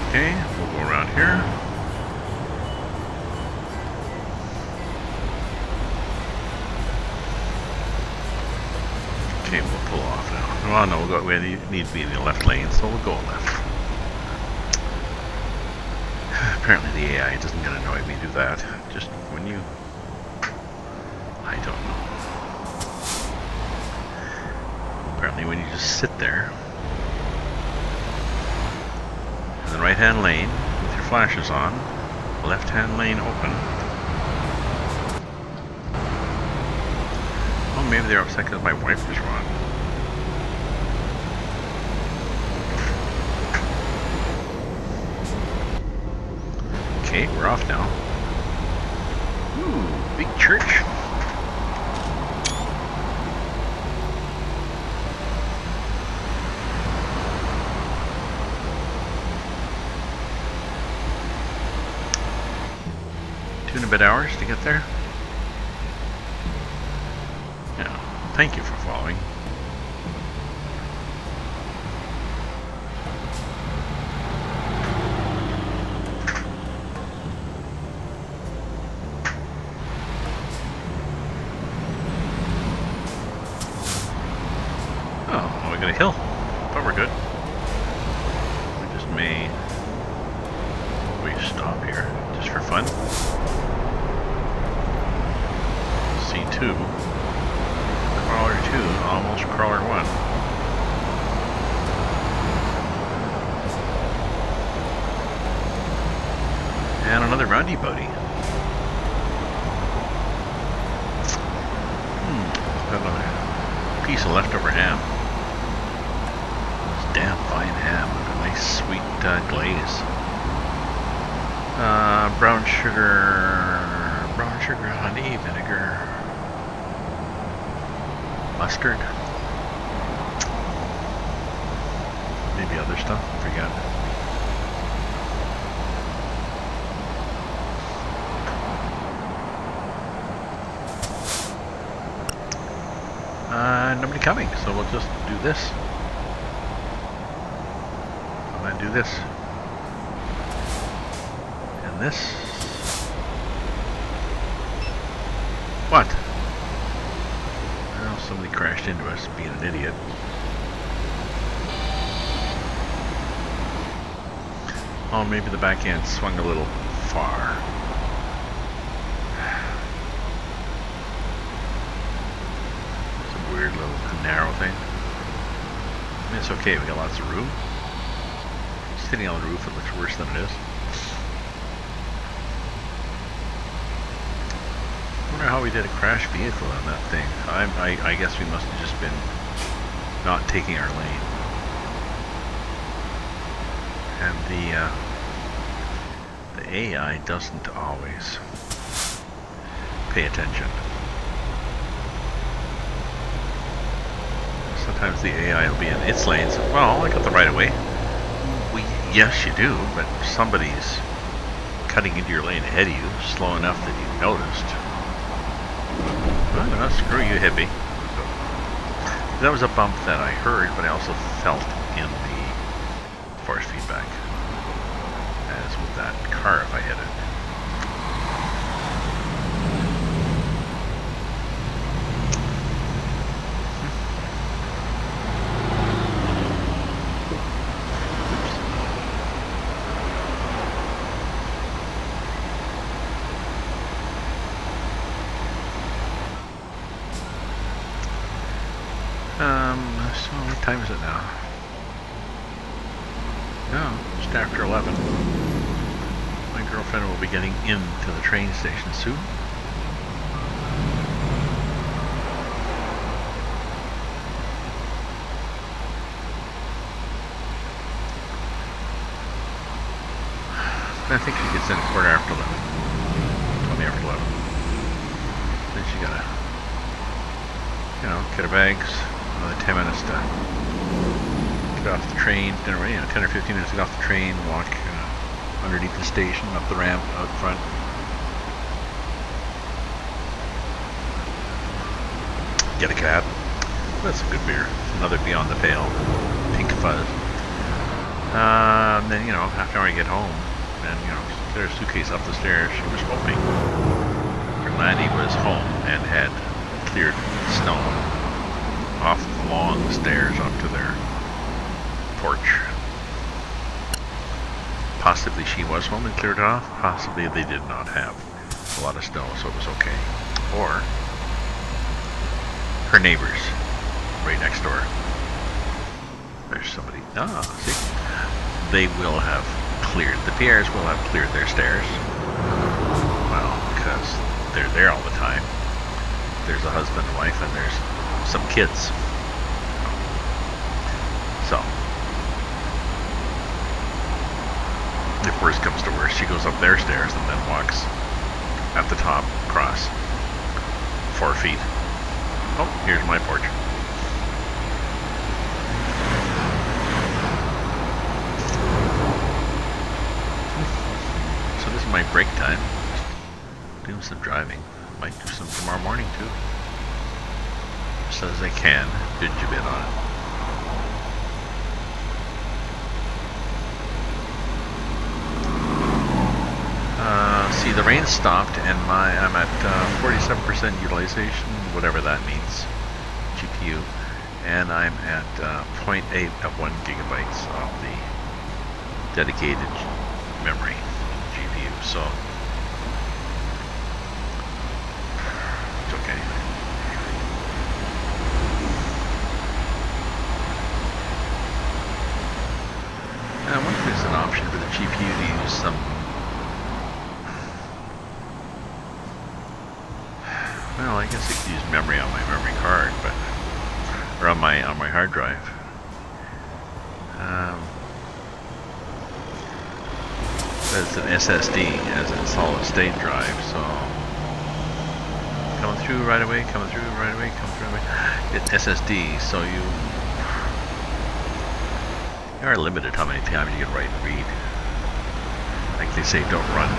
Okay, we'll go around here. Okay, we'll pull off now. Oh no, we need to be in the left lane, so we'll go left. Apparently the AI doesn't get annoyed when you do that. Just when you... I don't know. Apparently when you just sit there in the right-hand lane with your flashes on, left-hand lane open. Oh, maybe they're upset because my wipers were on. Okay, we're off now. Ooh, big church. Two and a bit hours to get there. Yeah, thank you for following. Oh, we got a hill, but we're good. We just may stop here just for fun. C2, crawler 2, almost crawler 1. And another roundy-boaty. Another piece of leftover ham. It's damn fine ham. A nice sweet glaze. Brown sugar, honey, vinegar, mustard. Maybe other stuff, I forget. Nobody coming, so we'll just do this. I'm gonna do this. And this. What? Well, somebody crashed into us, being an idiot. Oh, maybe the back end swung a little far. Weird little narrow thing. I mean, it's okay, we got lots of room. Sitting on the roof, it looks worse than it is. I wonder how we did a crash vehicle on that thing. I guess we must have just been not taking our lane. And the AI doesn't always pay attention. Sometimes the AI will be in its lanes. Well, I got the right of way. Yes, you do, but somebody's cutting into your lane ahead of you, slow enough that you noticed. Well, no, screw you, hippie. So, that was a bump that I heard, but I also felt in the force feedback. As with that car if I hit it. So what time is it now? No, just after 11. My girlfriend will be getting into the train station soon. I think she gets in a quarter after 11. 20 after 11. Then she gotta, get her bags. Another 10 minutes to get off the train, 10 or 15 minutes to get off the train, walk underneath the station, up the ramp, out front. Get a cab. That's a good beer. Another Beyond the Pale. Pink Fuzz. Then, half an hour to get home. And, get her suitcase up the stairs. She was hoping her laddie was home and had cleared snow off the lawn, the stairs up to their porch. Possibly Possibly she was home and cleared off. Possibly they did not have a lot of snow, so it was okay. Or her neighbors right next door. There's somebody. Ah, see? They will have cleared. The Pierres will have cleared their stairs. Well, because they're there all the time. There's a husband and wife, and there's some kids. So, if worst comes to worst, she goes up their stairs and then walks at the top across 4 feet. Oh, here's my porch. So this is my break time. Doing some driving. Might do some tomorrow morning too. Just as I can. Binge a bit on it. See, the rain stopped, and I'm at 47% utilization, whatever that means, GPU, and I'm at 0.8 of 1 gigabytes of the dedicated memory GPU. So it's okay. I wonder if there's an option for the GPU to use some. Well, I guess I could use memory on my memory card, but or on my hard drive. But it's an SSD as a solid state drive, so coming through right away, coming through right away, coming through right away. It's SSD, so you are limited how many times you can write and read. Like they say, don't run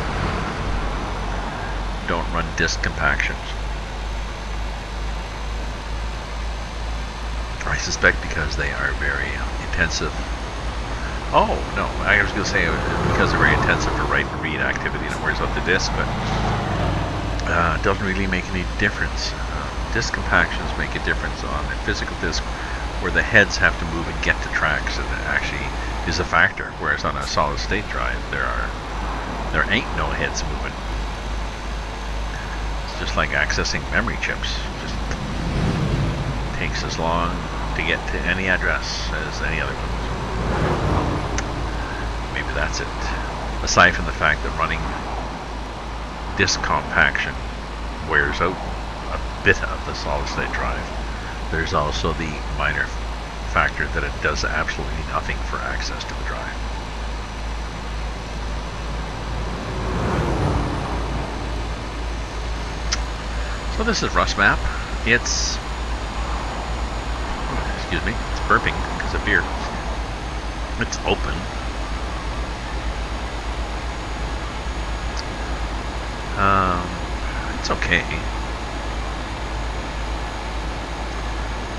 disk compactions. I suspect because they are very intensive. Oh, no, I was going to say because they're very intensive for write and read activity and it wears out the disk, but it doesn't really make any difference. Disk compactions make a difference on a physical disk where the heads have to move and get to tracks, and it actually is a factor, whereas on a solid state drive there ain't no heads moving. It's just like accessing memory chips. It just takes as long to get to any address as any other one. Maybe that's it. Aside from the fact that running disk compaction wears out a bit of the solid state drive, there's also the minor factor that it does absolutely nothing for access to the drive. So this is RusMap. It's excuse me, it's burping because of beer. It's open. It's okay.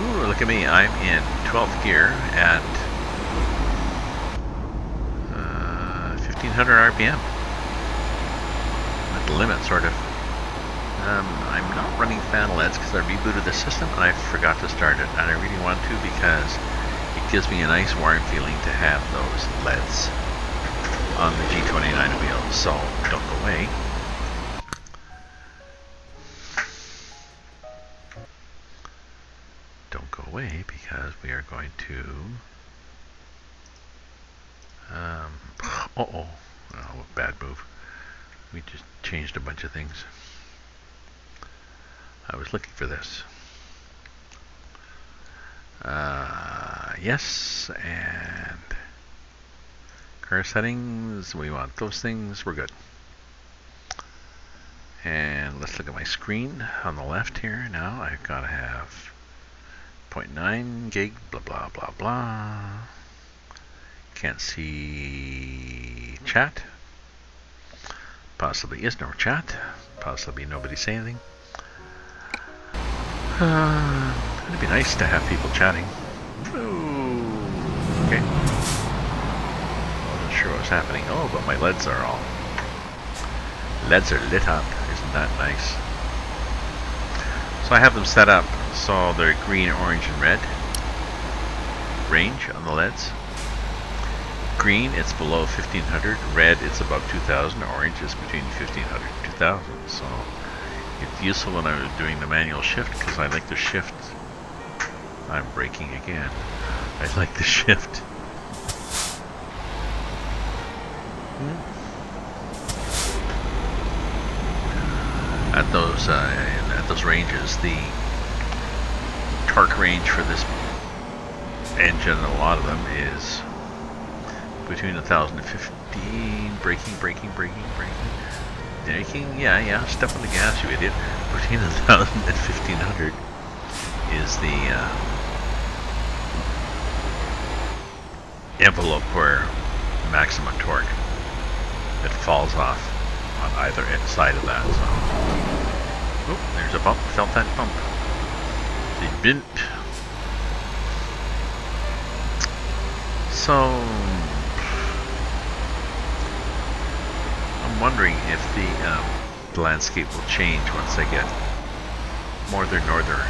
Ooh, look at me. I'm in 12th gear at 1500 RPM. At the limit, sort of. I'm not running fan LEDs because I rebooted the system and I forgot to start it, and I really want to because it gives me a nice warm feeling to have those LEDs on the G29 wheel. So don't go away. Don't go away because we are going to oh, bad move. We just changed a bunch of things. I was looking for this. Yes, and car settings, we want those things, we're good. And let's look at my screen on the left here. Now I've got to have 0.9 gig, blah, blah, blah, blah. Can't see chat. Possibly is no chat. Possibly nobody say anything. It'd be nice to have people chatting. Ooh, okay. Wasn't sure what's happening. Oh, but my LEDs are lit up. Isn't that nice? So I have them set up so they're green, orange, and red range on the LEDs. Green, it's below 1500. Red, it's above 2000. Orange is between 1500 and 2000. So it's useful when I was doing the manual shift because I like the shift. I'm braking again. I like the shift. At those ranges, the torque range for this engine, a lot of them, is between 1000 and 15. Braking, yeah, step on the gas, you idiot. Between 1000 and 1500 is the envelope where maximum torque it falls off on either side of that. So, oh, there's a bump. Felt that bump. It didn't. So I'm wondering if the landscape will change once I get more northern.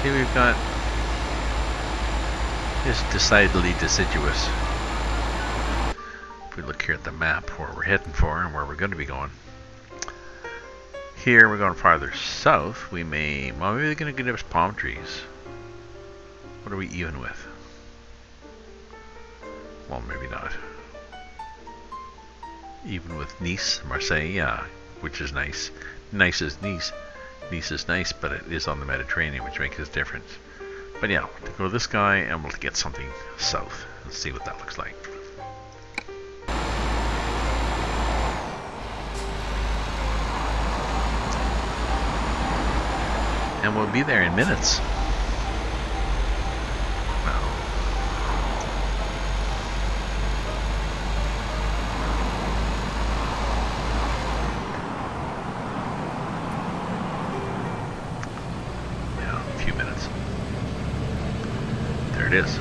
See, we've got this decidedly deciduous. If we look here at the map where we're heading for and where we're going to be going. Here we're going farther south. We may, well, maybe they're going to give us palm trees. What are we even with? Well, maybe not. Even with Nice, Marseille, yeah, which is nice. Nice is Nice. Nice is nice, but it is on the Mediterranean, which makes a difference. But yeah, we'll go to this guy and we'll get something south. Let's see what that looks like. And we'll be there in minutes. It is.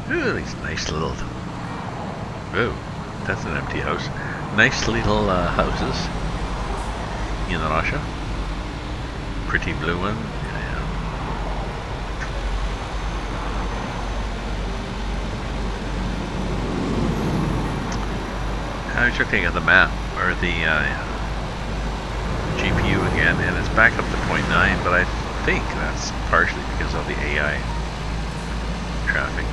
Ooh, these nice little. Ooh, that's an empty house. Nice little houses in Russia. Pretty blue one. Yeah. I was looking at the map or the GPU again, and it's back up to 0.9, but I think that's partially because of the AI traffic.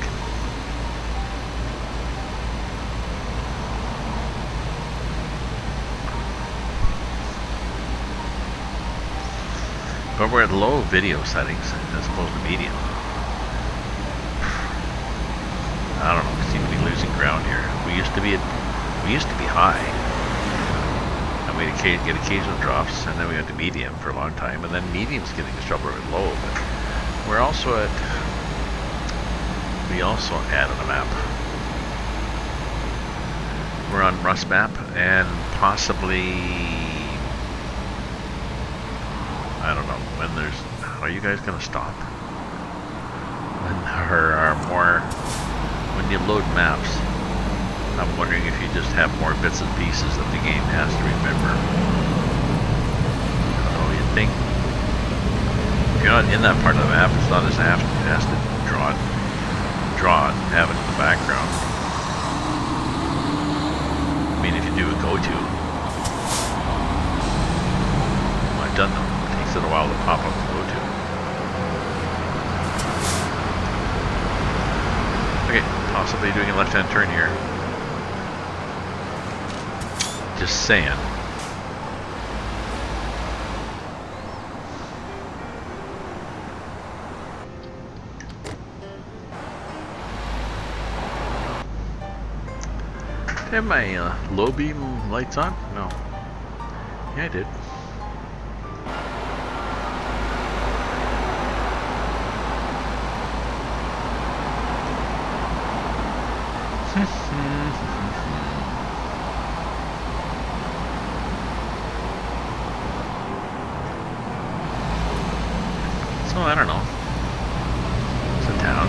But we're at low video settings as opposed to medium. I don't know, we seem to be losing ground here. We used to be high. And we'd get occasional drops, and then we went to medium for a long time, and then medium's getting us trouble with low, but we're also at we also added a map. We're on RusMap, and possibly, I don't know, when there's, are you guys going to stop? When there are more, when you load maps, I'm wondering if you just have more bits and pieces that the game has to remember. I don't know, you'd think, if you're not in that part of the map, it's not as apt, it has to draw it, and have it in the background. I mean, if you do a go-to, well, I've done them. It takes it a while to pop up the go-to. Okay, possibly doing a left-hand turn here. Just saying. Did I have my low beam lights on? No. Yeah, I did. So, I don't know. It's a town.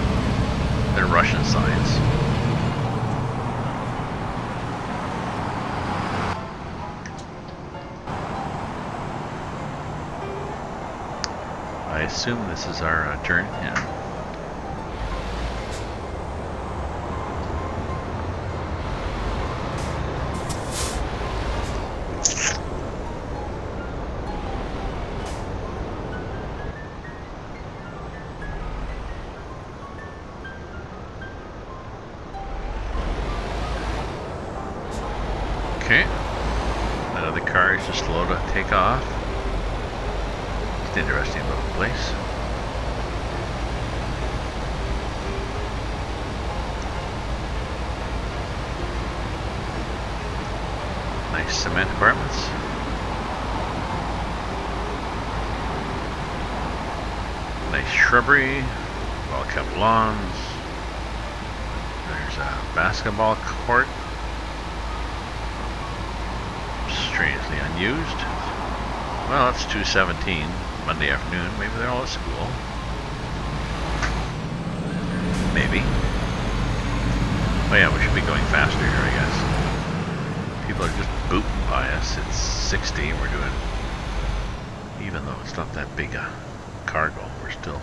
They're Russian signs. assume this is our turn. Yeah. Okay. The car is just slow to take off. It's an interesting little place. Nice cement apartments. Nice shrubbery, well-kept lawns. There's a basketball court. Strangely unused. Well, it's 2:17 Monday afternoon. Maybe they're all at school. Maybe. Oh yeah, we should be going faster here, I guess. People are just booting by us. It's 60 and we're doing, even though it's not that big a cargo, we're still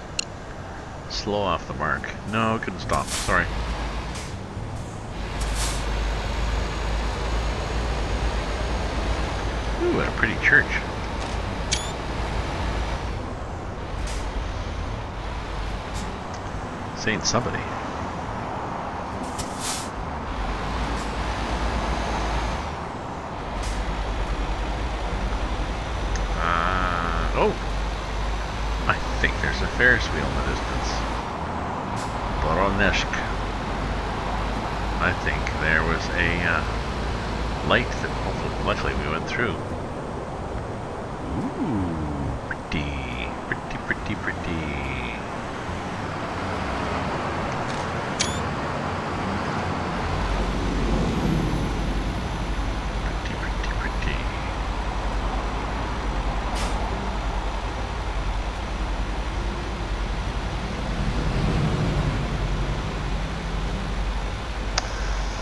slow off the mark. No, couldn't stop. Sorry. Ooh, and a pretty church. Saint somebody. Oh! I think there's a Ferris wheel in the distance. Voronezh. I think there was a light that hopefully, luckily we went through. Ooh, pretty.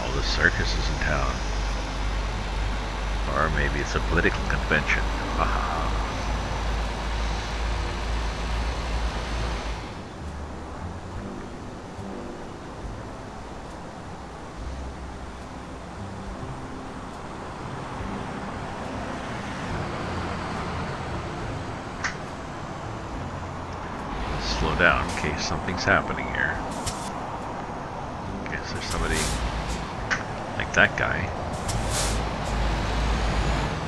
Oh, the circus is in town. Or maybe it's a political convention. Haha. Slow down in case something's happening here. Guess there's somebody like that guy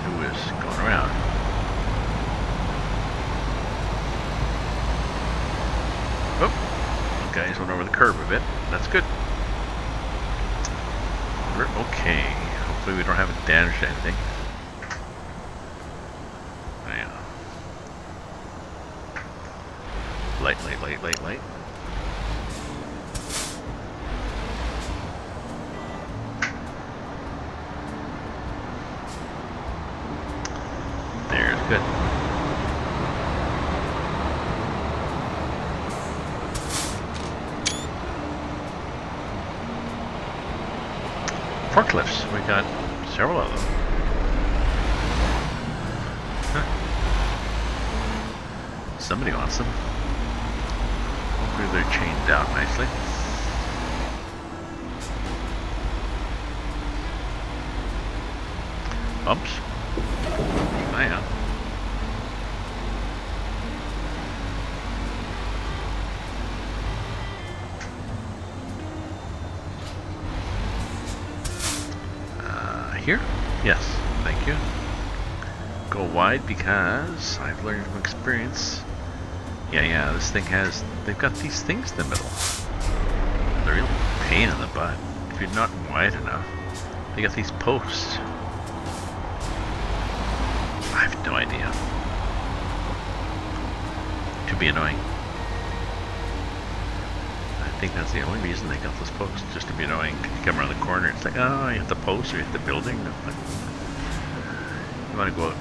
who is going around. Oh, guys went over the curb a bit. That's good. We're okay. Hopefully we don't have it damaged to anything. Light. There's good. Forklifts, we got several of them. Huh. Somebody wants them. Hopefully they're chained down nicely. Bumps. Oh yeah. Here? Yes, thank you. Go wide because I've learned from experience. Yeah, this thing has, they've got these things in the middle. They're a real pain in the butt. If you're not wide enough, they got these posts. I have no idea. To be annoying. I think that's the only reason they got those posts, just to be annoying. You come around the corner, it's like, oh, you hit the post or you hit the building. You want to go out.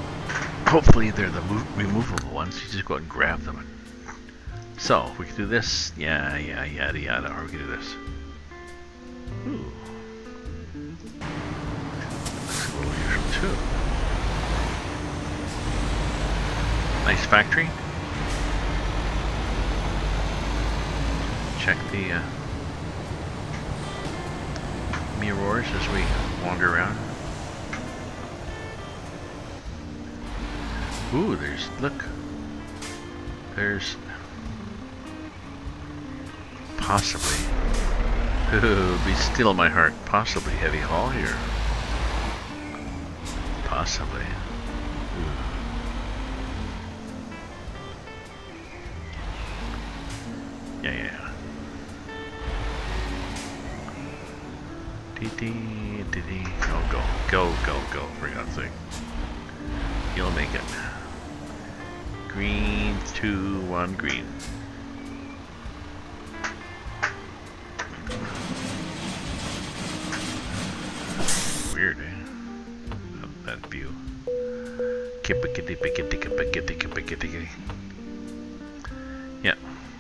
Hopefully they're the removable ones. You just go out and grab them. So, we can do this. Yeah, yada yada. Or we can do this. Ooh. Looks a little usual too. Nice factory. check the mirrors as we wander around. Ooh, look. There's possibly, ooh, be still my heart, possibly heavy haul here. Possibly. Ooh. Yeah. Oh, go, for God's sake. You'll make it. Green, 2, 1, green. Weird, eh? That view. Yeah,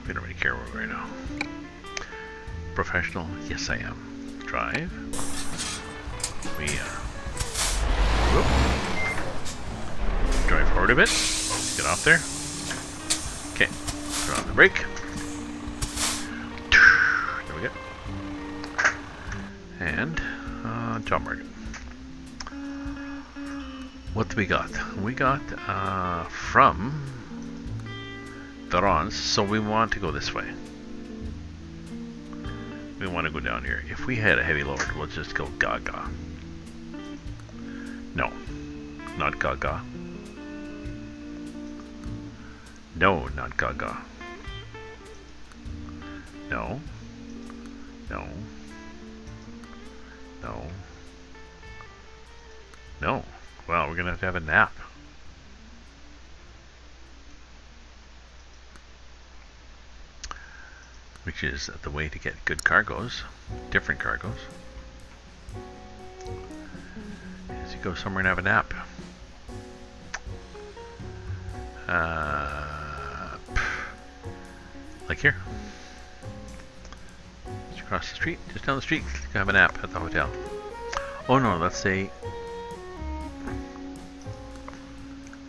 we don't really care where we're right now. Professional, yes I am. Drive. We whoop. Drive forward a bit. Get off there. Okay, put on the brake. There we go. And job market. What do we got? We got from Veronzh, so we want to go this way. We want to go down here. If we had a heavy load, we'll just go gaga. No, not gaga. No, not gaga. No. No. No. No. Well, we're gonna have a nap. Which is the way to get good cargoes, different cargoes. Is you go somewhere and have a nap. Like here. Just across the street, just down the street, you can have a nap at the hotel. Oh no, let's say,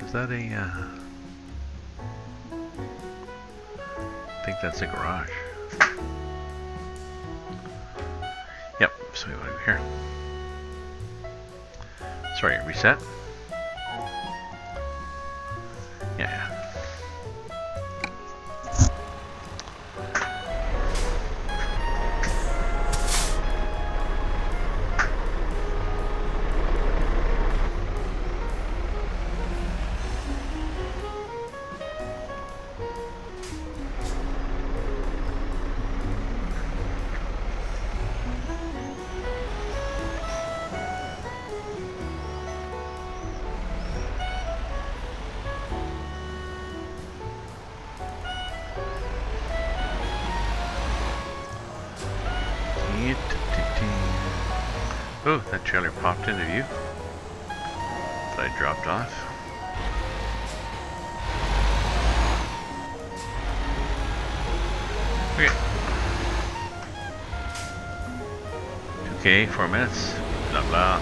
is that a, I think that's a garage. Yep, so we want to go here. Sorry, reset. Yeah. Oh, that trailer popped into view that I dropped off. Okay. 2K, 4 minutes. Blah blah.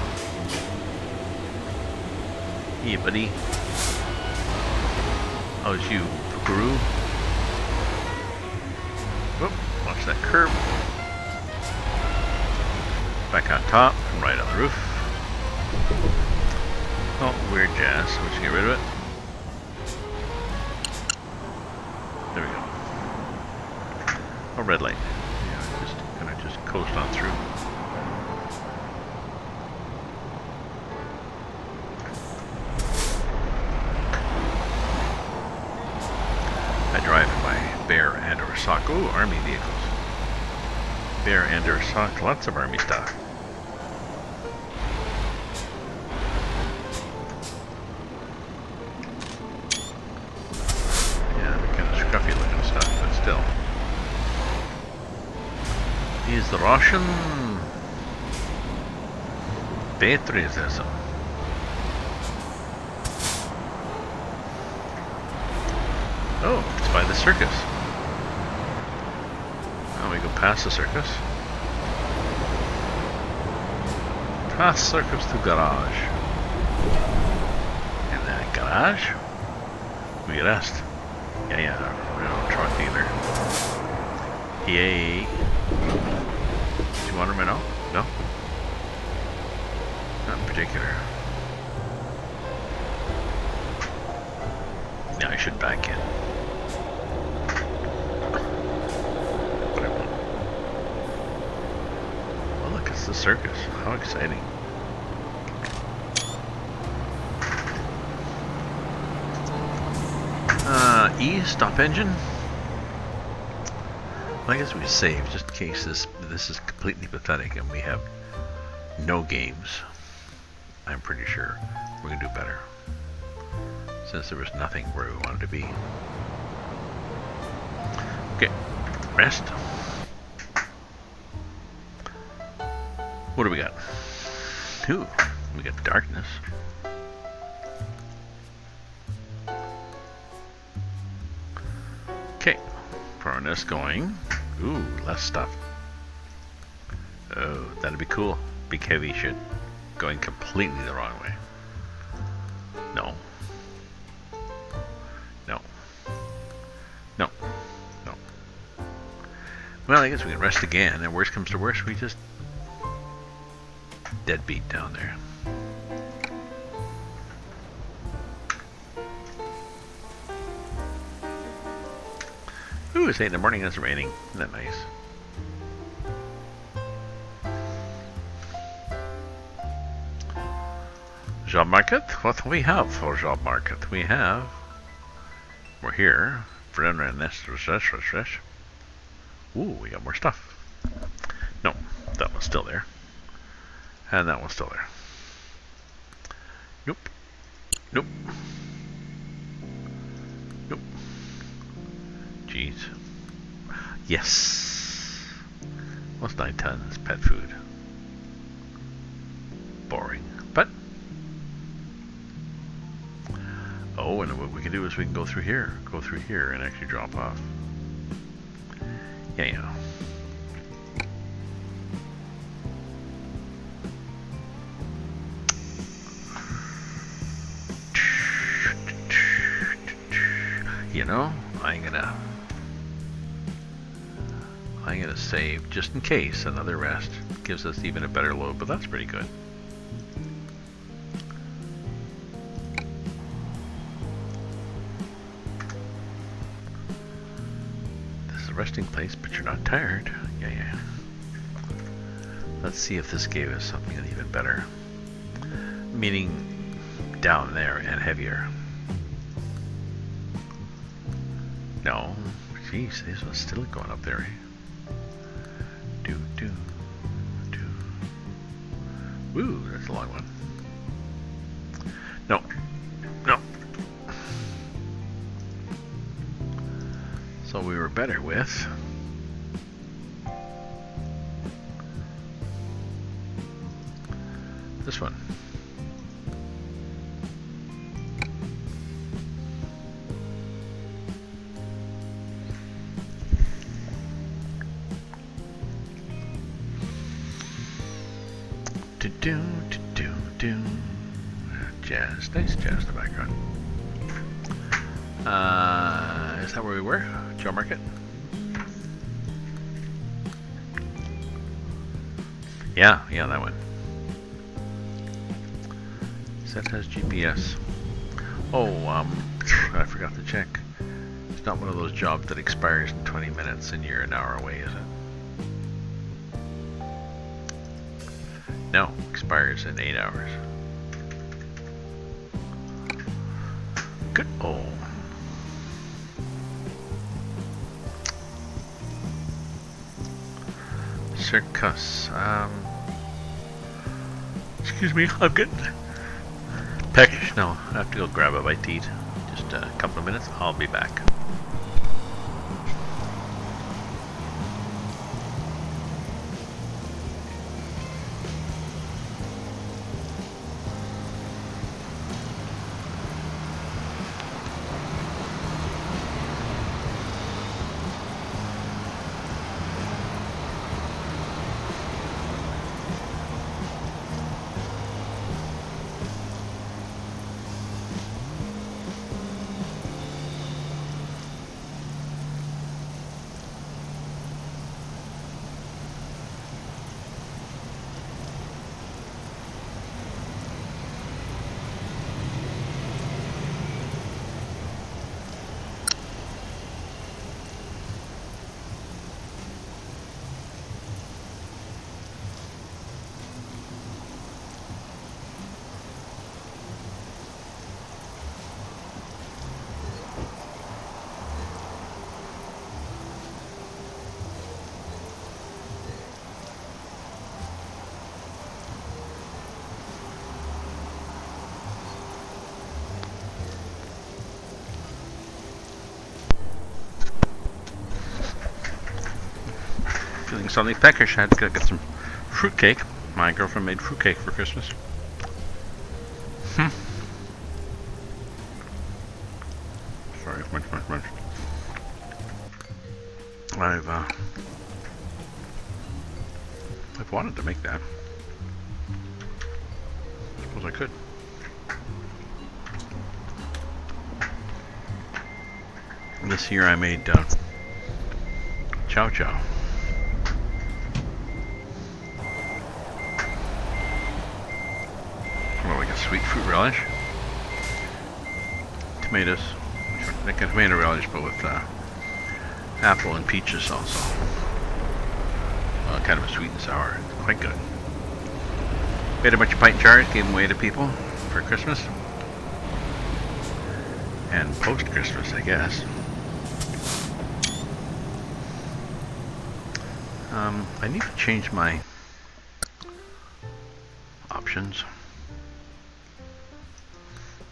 Hey buddy. How's you, Guru? Whoop, watch that curb. Back on top, and right on the roof. Oh, weird jazz, so we should get rid of it. There we go. Oh, red light. Yeah, just gonna just coast on through. I drive in my Bear and Ursak. Ooh, army vehicles. Bear and Ursak, lots of army stuff. Is the Russian patriotism. Oh, it's by the circus. Now we go past the circus. Past circus to garage. And then garage, we rest. Yeah, truck dealer. Yay. Do you want them at all? No? Not in particular. Yeah, I should back in. But I won't. Oh look, it's the circus. How exciting. E, stop engine. Well, I guess we save just in case this is completely pathetic and we have no games. I'm pretty sure we're gonna do better since there was nothing where we wanted to be. Okay, rest. What do we got? Ooh, we got darkness. Okay, furnace going. Ooh, less stuff. Oh, that'd be cool. Big heavy shit going completely the wrong way. No. No. No. No. Well, I guess we can rest again, and worst comes to worst, we just deadbeat down there. Ooh, it's 8 in the morning and it's raining. Isn't that nice? Job market? What do we have for job market? We have... We're here. Ooh, we got more stuff. No, that one's still there. And that one's still there. Nope. Nope. Nope. Jeez. Yes. What's 9 tons? Pet food. Boring. But. Oh, and what we can do is we can go through here. Go through here and actually drop off. Yeah, yeah. You know, I'm gonna save just in case another rest gives us even a better load, but that's pretty good. This is a resting place, but you're not tired. Yeah, yeah. Let's see if this gave us something even better. Meaning down there and heavier. No. Jeez, this one's still going up there. Do, do, do. Woo, that's a long one. No. No. So we were better with... this one. Do. Jazz, nice jazz in the background. Is that where we were? Job market? Yeah, that one. Set has GPS. Oh, I forgot to check. It's not one of those jobs that expires in 20 minutes and you're an hour away, is it? No, expires in 8 hours. Good. Oh. Circus. Excuse me, I'm getting peckish. No, I have to go grab a bite to eat. Just a couple of minutes, I'll be back. suddenly peckish. I had to get some fruitcake. My girlfriend made fruitcake for Christmas. Sorry, munch. I've wanted to make that. I suppose I could. This year I made chow chow. Oh, like a sweet fruit relish. Tomatoes. Like a tomato relish, but with apple and peaches also. Kind of a sweet and sour. Quite good. Made a bunch of pint jars, gave them away to people for Christmas. And post-Christmas, I guess. I need to change my options.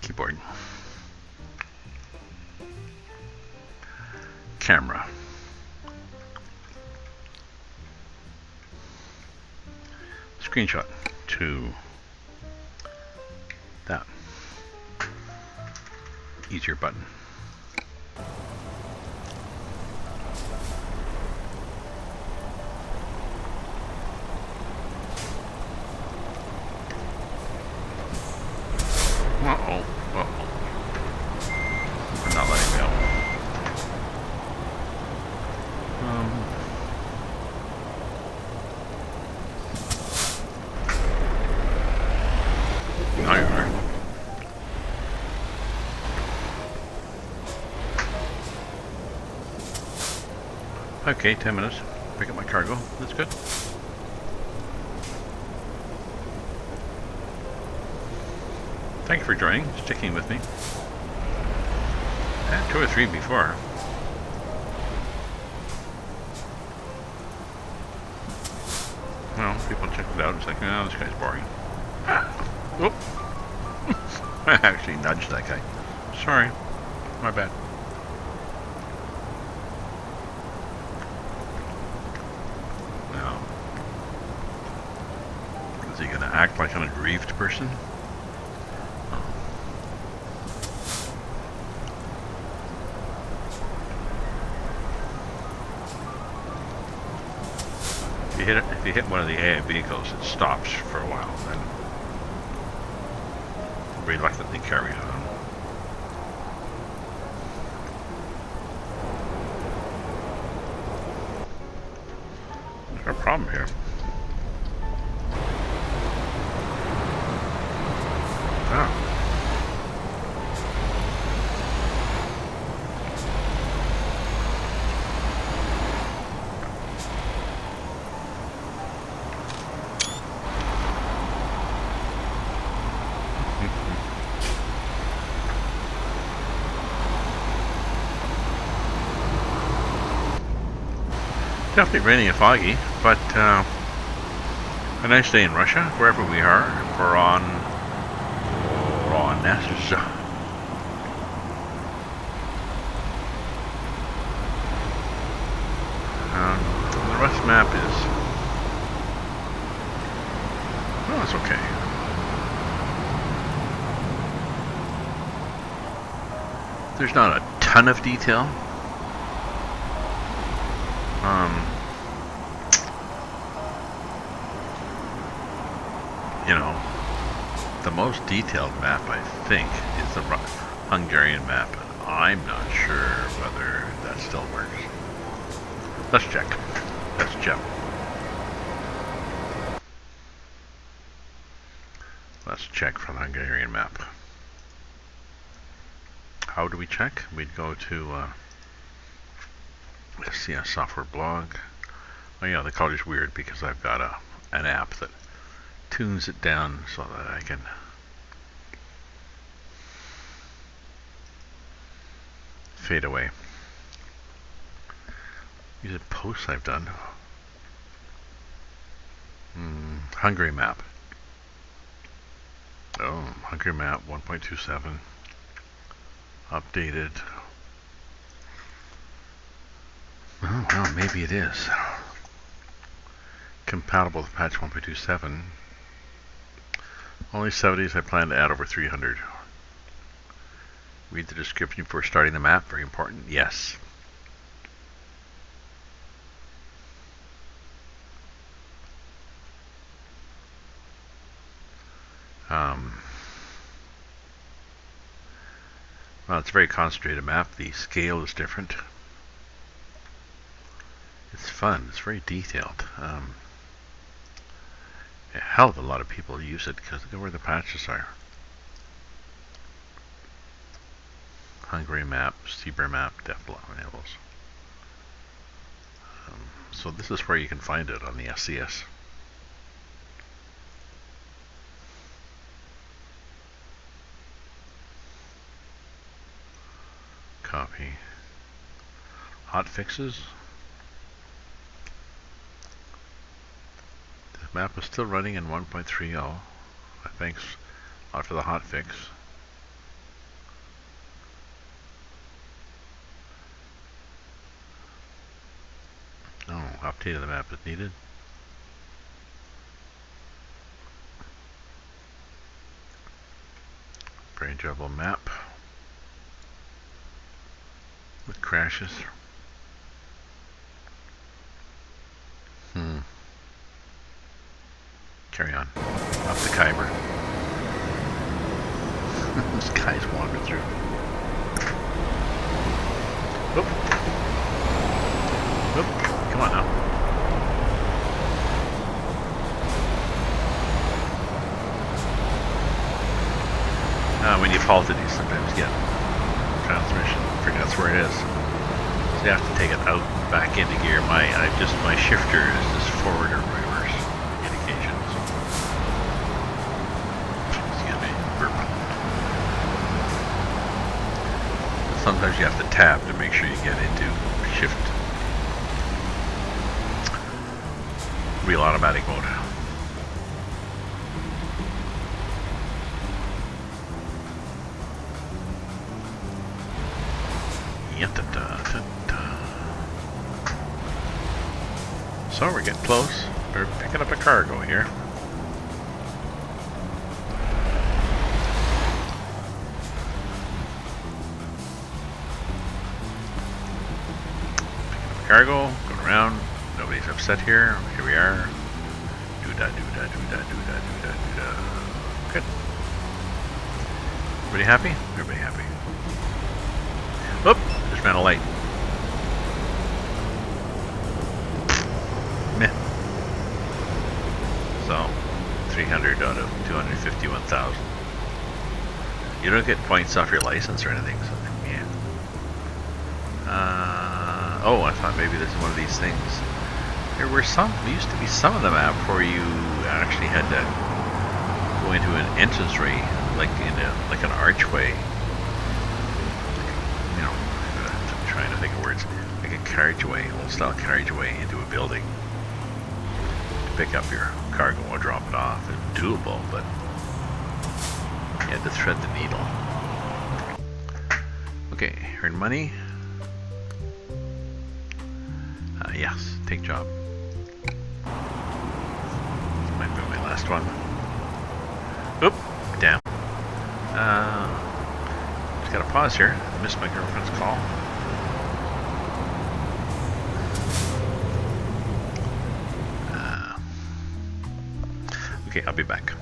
Keyboard. Camera. Screenshot to that. Easier button. I'm not letting go. Now you are. Okay, 10 minutes. Pick up my cargo. That's good. Thank you for joining, sticking with me. I had 2 or 3 before. Well, people check it out. It's like, oh, this guy's boring. Whoop. I actually nudged that guy. Sorry. My bad. Now, is he going to act like an aggrieved person? If you hit one of the AI vehicles, it stops for a while, then reluctantly carries on. There's a problem here. Oh. Definitely raining and foggy, but a nice day in Russia, wherever we are. Voronezh. The RusMap is, well, it's okay. There's not a ton of detail. You know, the most detailed map, I think, is the Hungarian map. I'm not sure whether that still works. Let's check. Let's check. Let's check for the Hungarian map. How do we check? We'd go to let's see, a software blog. Oh yeah, the color's weird because I've got an app that tunes it down so that I can fade away. These are posts I've done. Hungary map. Oh, Hungary map 1.27. Updated. Oh, well, maybe it is. compatible with patch 1.27. Only 70s. I plan to add over 300. Read the description before starting the map. Very important. Yes. Well, it's a very concentrated map. The scale is different. It's fun. It's very detailed. A hell of a lot of people use it because look at where the patches are. Hungary map, Seabear map, definitely levels. So this is where you can find it on the SCS. Copy. Hot fixes. The map is still running in 1.30. Thanks a lot for the hot fix. Oh, update of the map is needed. Very enjoyable map with crashes. Carry on. Up the Khyber. This guy's wandered through. Oop. Oop. Come on now. When you've halted, you sometimes get transmission. Forgets where it is. So you have to take it out, back into gear. My shifter is just forward or reverse indications. Excuse me, burp. Sometimes you have to tab to make sure you get into shift real automatic mode. So we're getting close. We're picking up a cargo here. Picking up a cargo, going around. Nobody's upset here. Here we are. Do-da, do-da, do-da, do-da, do-da, do-da. Good. Everybody happy? Everybody happy. Oop! Just ran a light. Meh. So, 300 out of 251,000. You don't get points off your license or anything, so yeah. Oh, I thought maybe this is one of these things. There used to be some of the map where you actually had to go into an entranceway, like an archway. You know, I'm trying to think of words. Like a carriageway, old style carriageway into a building. To pick up your cargo or drop it off. It's doable, but you had to thread the needle. Okay, earn money. Yes, take job. This might be my last one. Oop, damn. Just gotta pause here. I missed my girlfriend's call. Okay, I'll be back.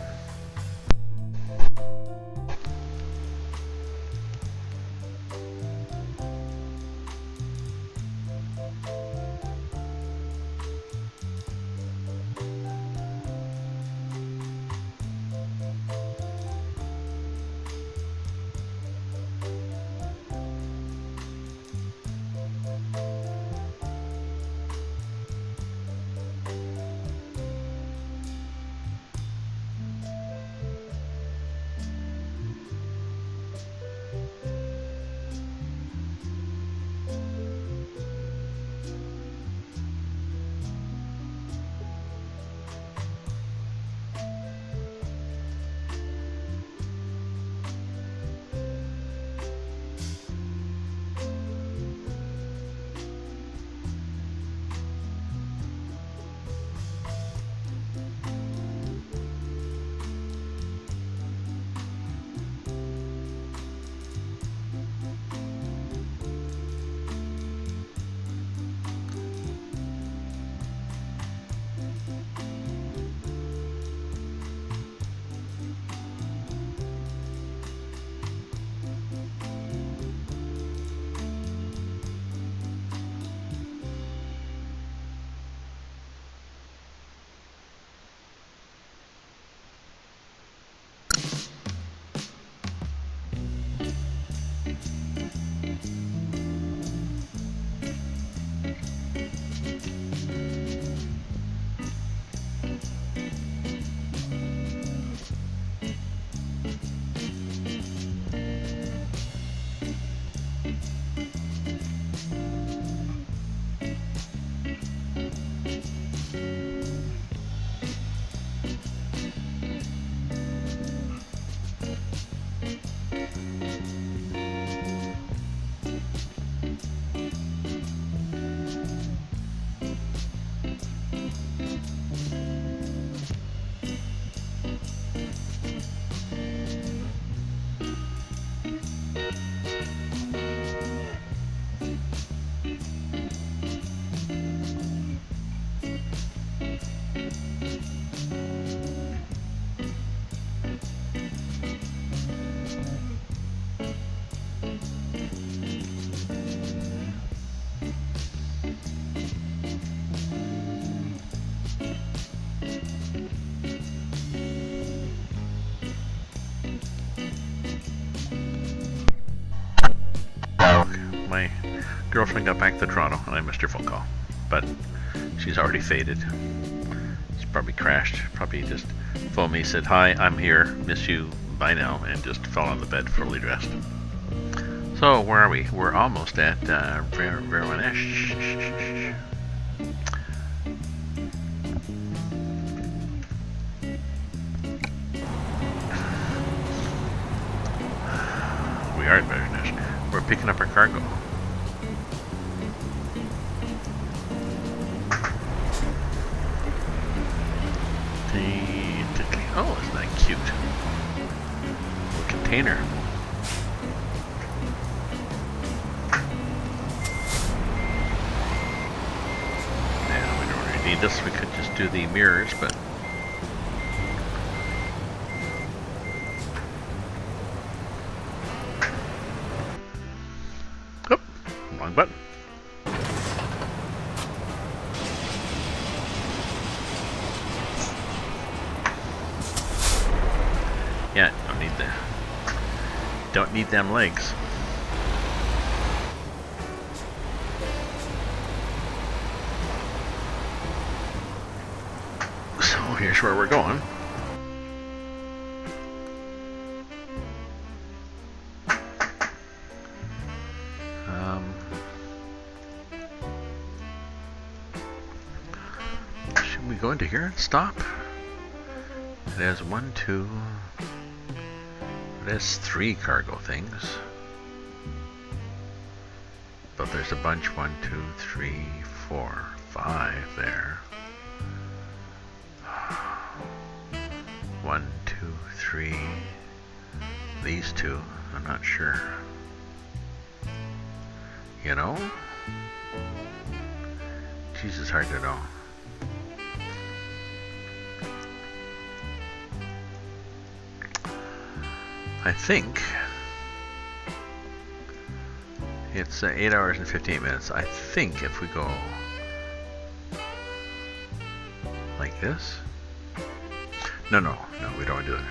my girlfriend got back to Toronto and I missed her phone call. But she's already faded. She's probably crashed. Probably just phoned me, said, "Hi, I'm here. Miss you. Bye now," and just fell on the bed fully dressed. So where are we? We're almost at Veronzh. We are at Veronzh. We're picking up our cargo. Oh, isn't that cute? A container. Yeah, we don't really need this. We could just do the mirrors, but oh, wrong button. Yeah, don't need them legs. So here's where we're going. Should we go into here and stop? It has 1, 2. It has 3 cargo things. But there's a bunch, 1, 2, 3, 4, 5 there. 1, 2, 3. These 2, I'm not sure. You know? Geez, it's hard to know. I think it's 8 hours and 58 minutes. I think if we go like this. No, we don't want to do it.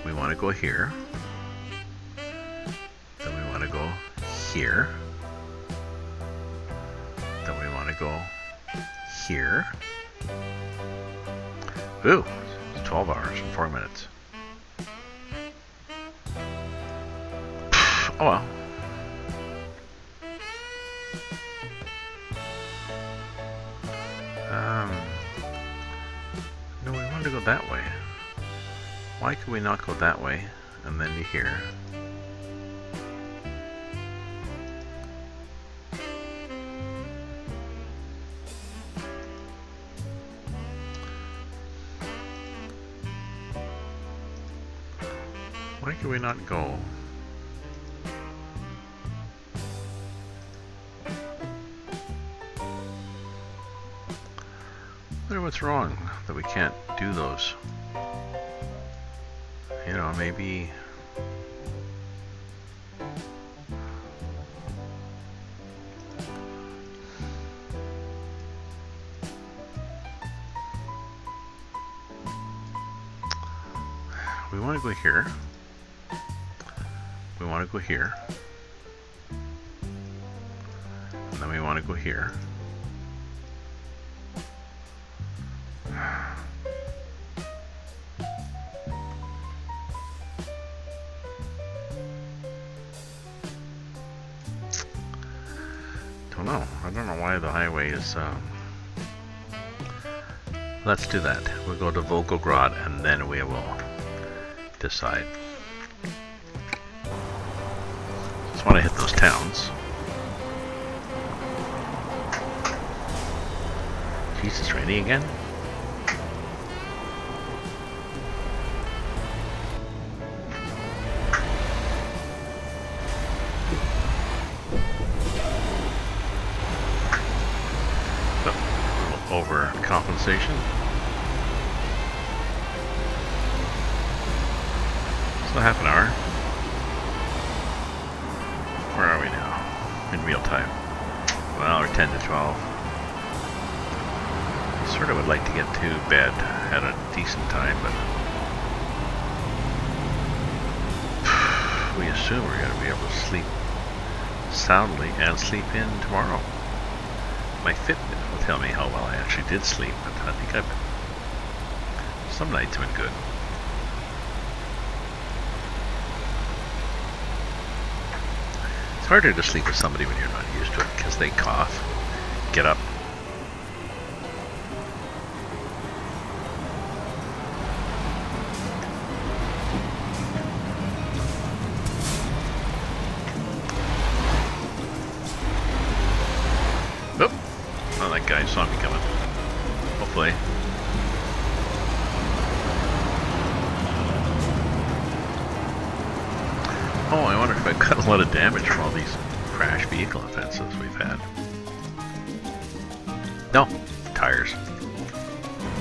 We want to go here. Then we want to go here. Then we want to go here. Ooh, it's 12 hours and 4 minutes. Oh well. No, we wanted to go that way. Why could we not go that way and then to here? Why could we not go? I wonder what's wrong that we can't do those. You know, maybe we want to go here. We want to go here. And then we want to go here. I don't know why the highway is. Let's do that. We'll go to Volgograd and then we will decide. Just want to hit those towns. Jeez, it's raining again? Overcompensation. So half an hour. Where are we now? In real time. Well, we're 10 to 12. I sort of would like to get to bed at a decent time, but we assume we're going to be able to soundly and sleep in tomorrow. My Fitbit will tell me how well I actually did sleep, but I think some nights have been good. It's harder to sleep with somebody when you're not used to it because they cough, get up. Oop! Oh, that guy saw me coming. Hopefully. Oh, I wonder if I've got a lot of damage from all these crash vehicle offensives we've had. No, tires.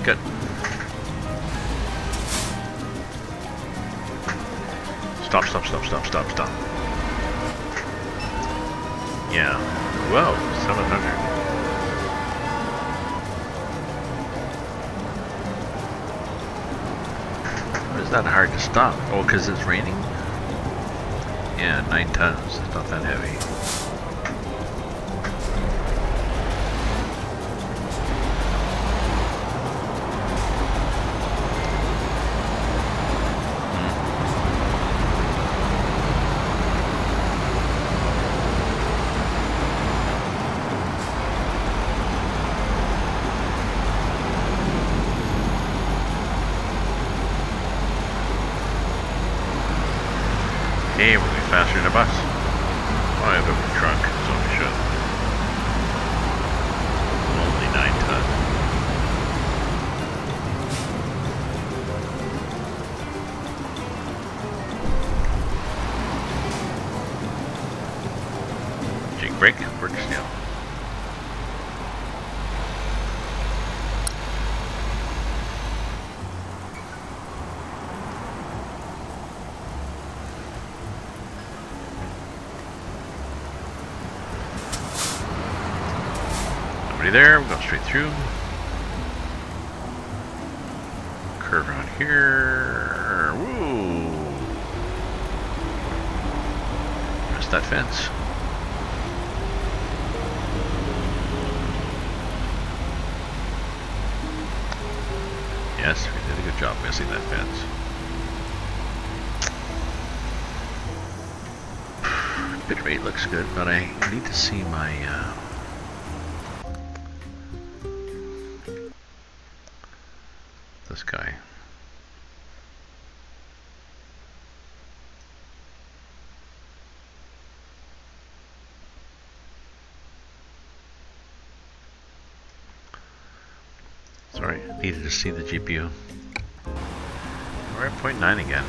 Good. Stop, stop, stop, stop, stop, stop. Yeah. Whoa, 700. Why is that hard to stop? Oh, because it's raining? Yeah, 9 tons. It's not that heavy. Hey, we'll be faster than a bus. Oh, I have a trunk, so we should. Only 9 ton. Jake brake, works now. There, we'll go straight through. Curve around here. Woo! Missed that fence. Yes, we did a good job missing that fence. Bit rate looks good, but I need to see my this guy. Sorry, needed to see the GPU. We're at 0.9 again.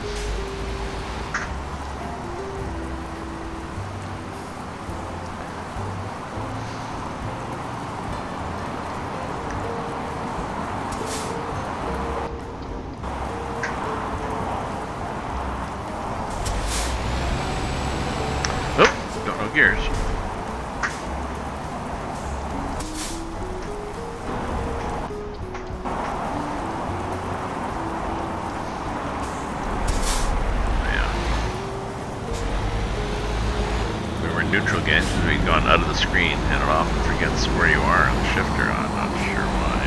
Gears. Yeah. We were in neutral again. We'd gone out of the screen and it often forgets where you are on the shifter. I'm not sure why.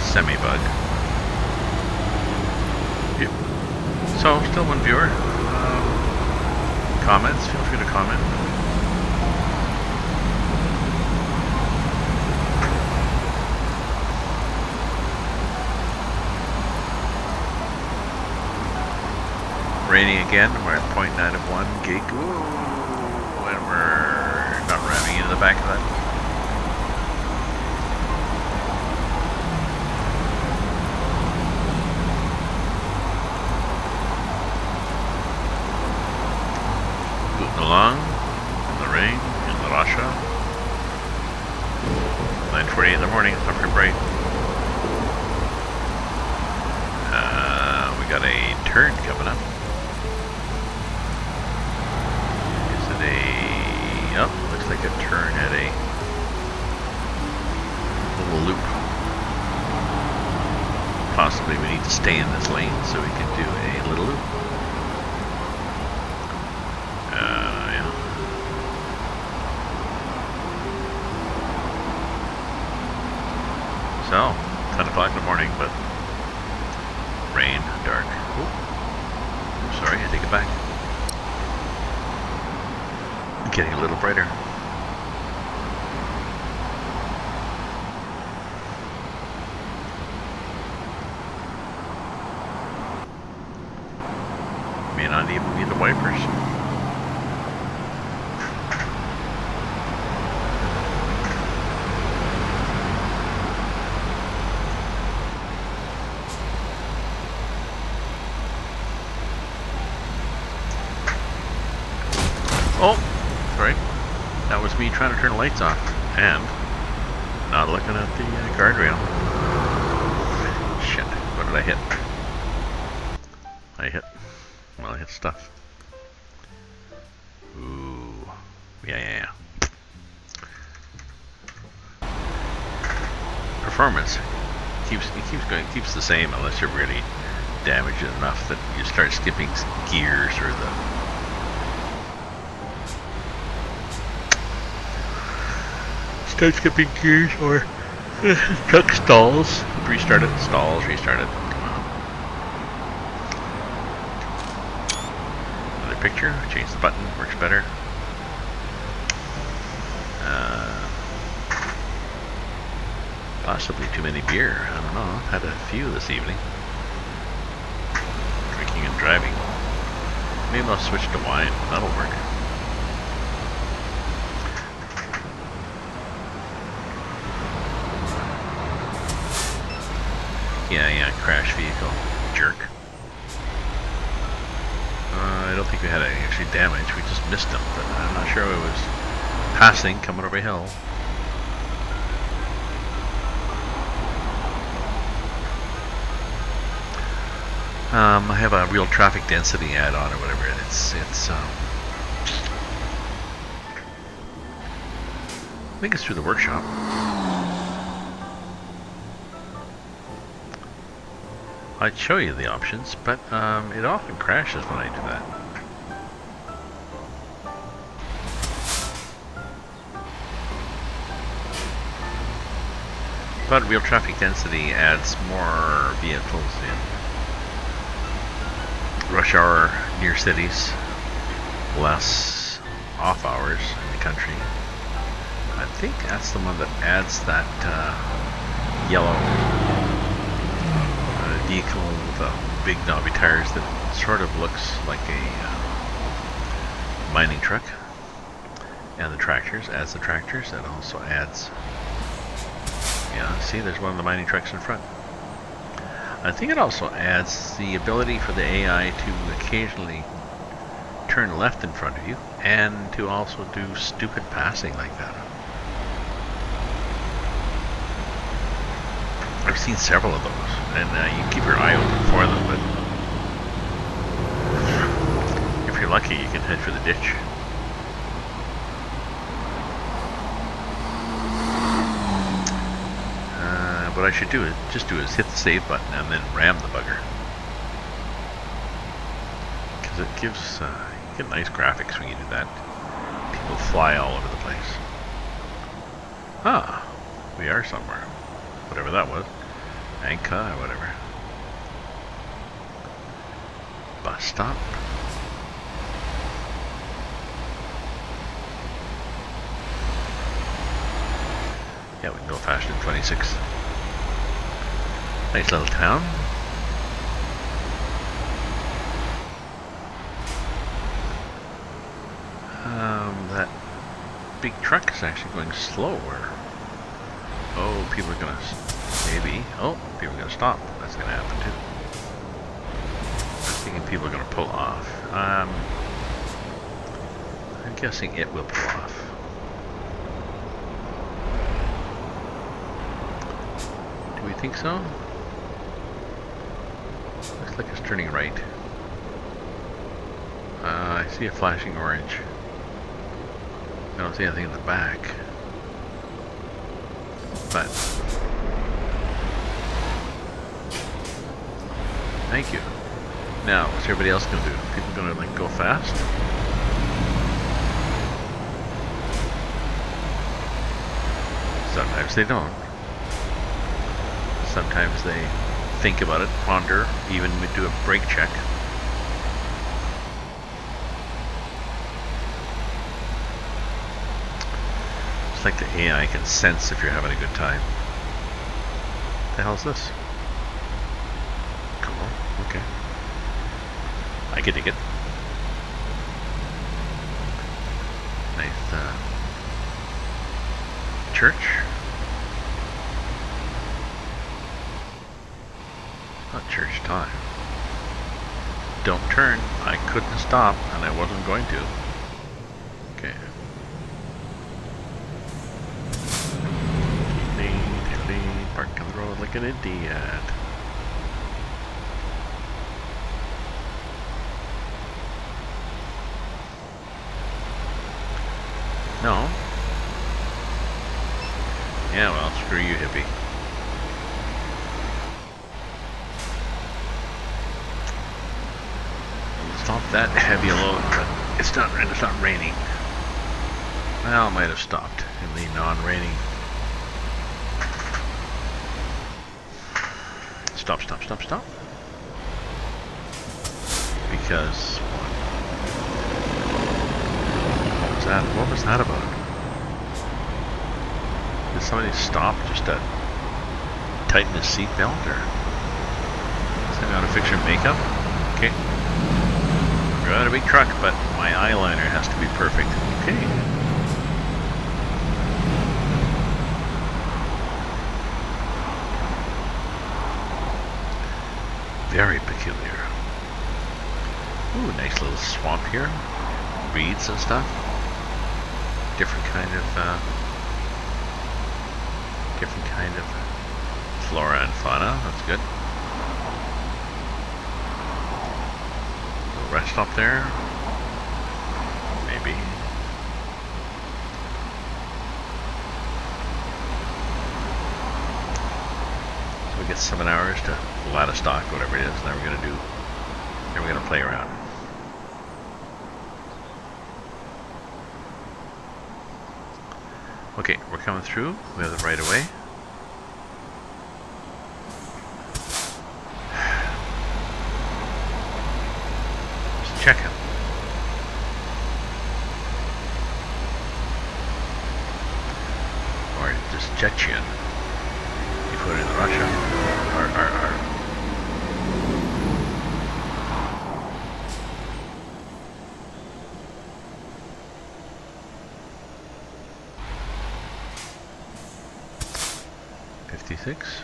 Semi-bug. Yep. So, still one viewer. Comments, feel free to comment. Raining again, we're at 0.9 of 1 gig. Ooh, and we're not ramming into the back of that. Along in the rain, in the Russia. 9:48 in the morning, it's not very bright. We got a turn coming up. Is it a... oh, looks like a turn at a little loop. Possibly we need to stay in this lane so we can do a little loop. the back. Getting a little brighter. May not even be the wipers. Oh, sorry. That was me trying to turn the lights off and not looking at the guardrail. Shit, what did I hit? I hit stuff. Ooh, yeah. Performance keeps the same unless you're really damaged enough that you start skipping gears or truck stalls. Restart it, stalls, restart it. Another picture, change the button, works better. Possibly too many beer, I don't know. Had a few this evening. Drinking and driving. Maybe I'll switch to wine, that'll work. Yeah, crash vehicle. Jerk. I don't think we had any actually damage. We just missed him, but I'm not sure it was passing, coming over a hill. I have a real traffic density add-on or whatever, and it's I think it's through the workshop. I'd show you the options, but it often crashes when I do that. But real traffic density adds more vehicles in rush hour near cities, less off hours in the country. I think that's the one that adds that yellow vehicle with big knobby tires that sort of looks like a mining truck. And the tractors, adds the tractors, that also adds, yeah, see there's one of the mining trucks in front. I think it also adds the ability for the AI to occasionally turn left in front of you and to also do stupid passing like that. I've seen several of those, and you keep your eye open for them, but if you're lucky you can head for the ditch. What I should do is hit the save button and then ram the bugger, because it gives you get nice graphics when you do that. People fly all over the place. Ah, we are somewhere, whatever that was, Anka or whatever. Bus stop. Yeah, we can go faster than 26. Nice little town. That big truck is actually going slower. Oh, people are gonna people are gonna stop. That's gonna happen too. I'm thinking people are gonna pull off. I'm guessing it will pull off. Do we think so? Looks like it's turning right. I see a flashing orange. I don't see anything in the back. But thank you. Now, what's everybody else gonna do? People gonna like go fast? Sometimes they don't. Sometimes they think about it, ponder, even do a brake check. like the AI can sense if you're having a good time. What the hell's this? Cool. Okay. I can dig it. Nice church. Not church time. Don't turn. I couldn't stop, and I wasn't going to. Okay. Clean, park on the road like an idiot. No. Yeah, well, screw you, hippie. Stop that heavy load, but it's not raining. Well, it might have stopped in the non-raining. Stop. Because what was that about? Did somebody stop just to tighten his seatbelt, or something on to fix your makeup? Okay. Got a big truck, but my eyeliner has to be perfect. Okay. Very peculiar. Ooh, nice little swamp here. Reeds and stuff. Different kind of flora and fauna. That's good. Little rest stop there. Maybe. So we get 7 hours to ladder stock, whatever it is. Then we're gonna do. Then we're gonna play around. Okay, we're coming through. We have the right of way. Just checking. Or just Chechen. You put it in Russia. Or. 56.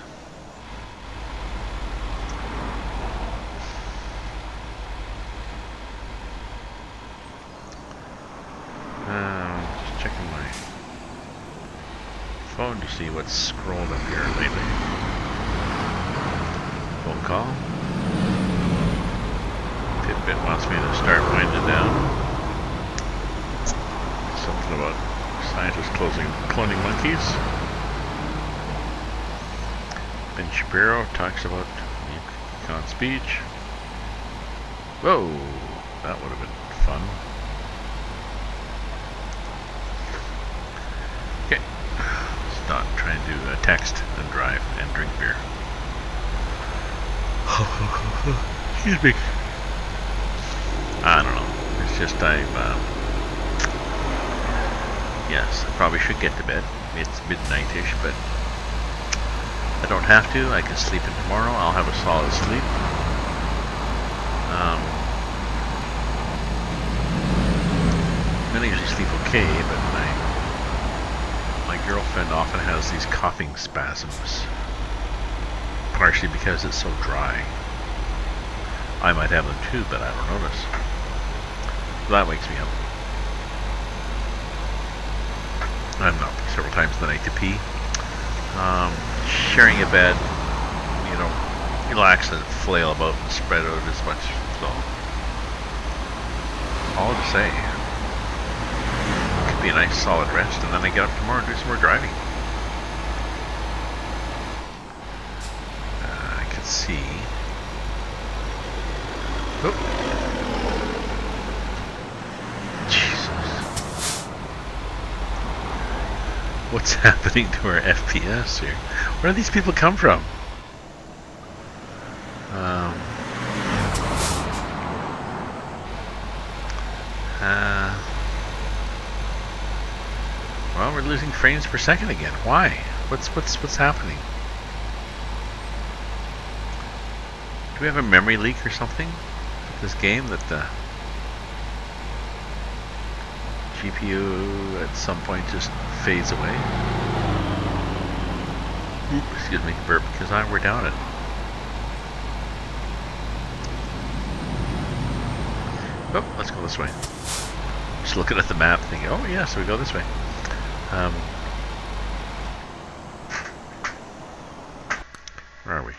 Just checking my phone to see what's scrolled up here lately. Phone call. Fitbit wants me to start winding down. Something about scientists cloning monkeys. Ben Shapiro talks about Yukon speech. Whoa, that would have been fun. Okay, stop trying to text and drive and drink beer. Excuse me. I don't know. It's just yes, I probably should get to bed. It's midnight-ish, but I don't have to. I can sleep in tomorrow. I'll have a solid sleep. I usually sleep okay, but my girlfriend often has these coughing spasms, partially because it's so dry. I might have them too, but I don't notice. That wakes me up. I'm up several times in the night to pee. Sharing a bed, you know, relax and flail about and spread out as much. So, all to say, it could be a nice solid rest, and then I get up tomorrow and do some more driving. I can see. Oh. What's happening to our FPS here? Where do these people come from? Well, we're losing frames per second again. Why? What's happening? Do we have a memory leak or something with this game that the GPU at some point just fades away? Oop, excuse me, burp, because we're down it. Oh, let's go this way. Just looking at the map thinking, oh yeah, so we go this way. Where are we?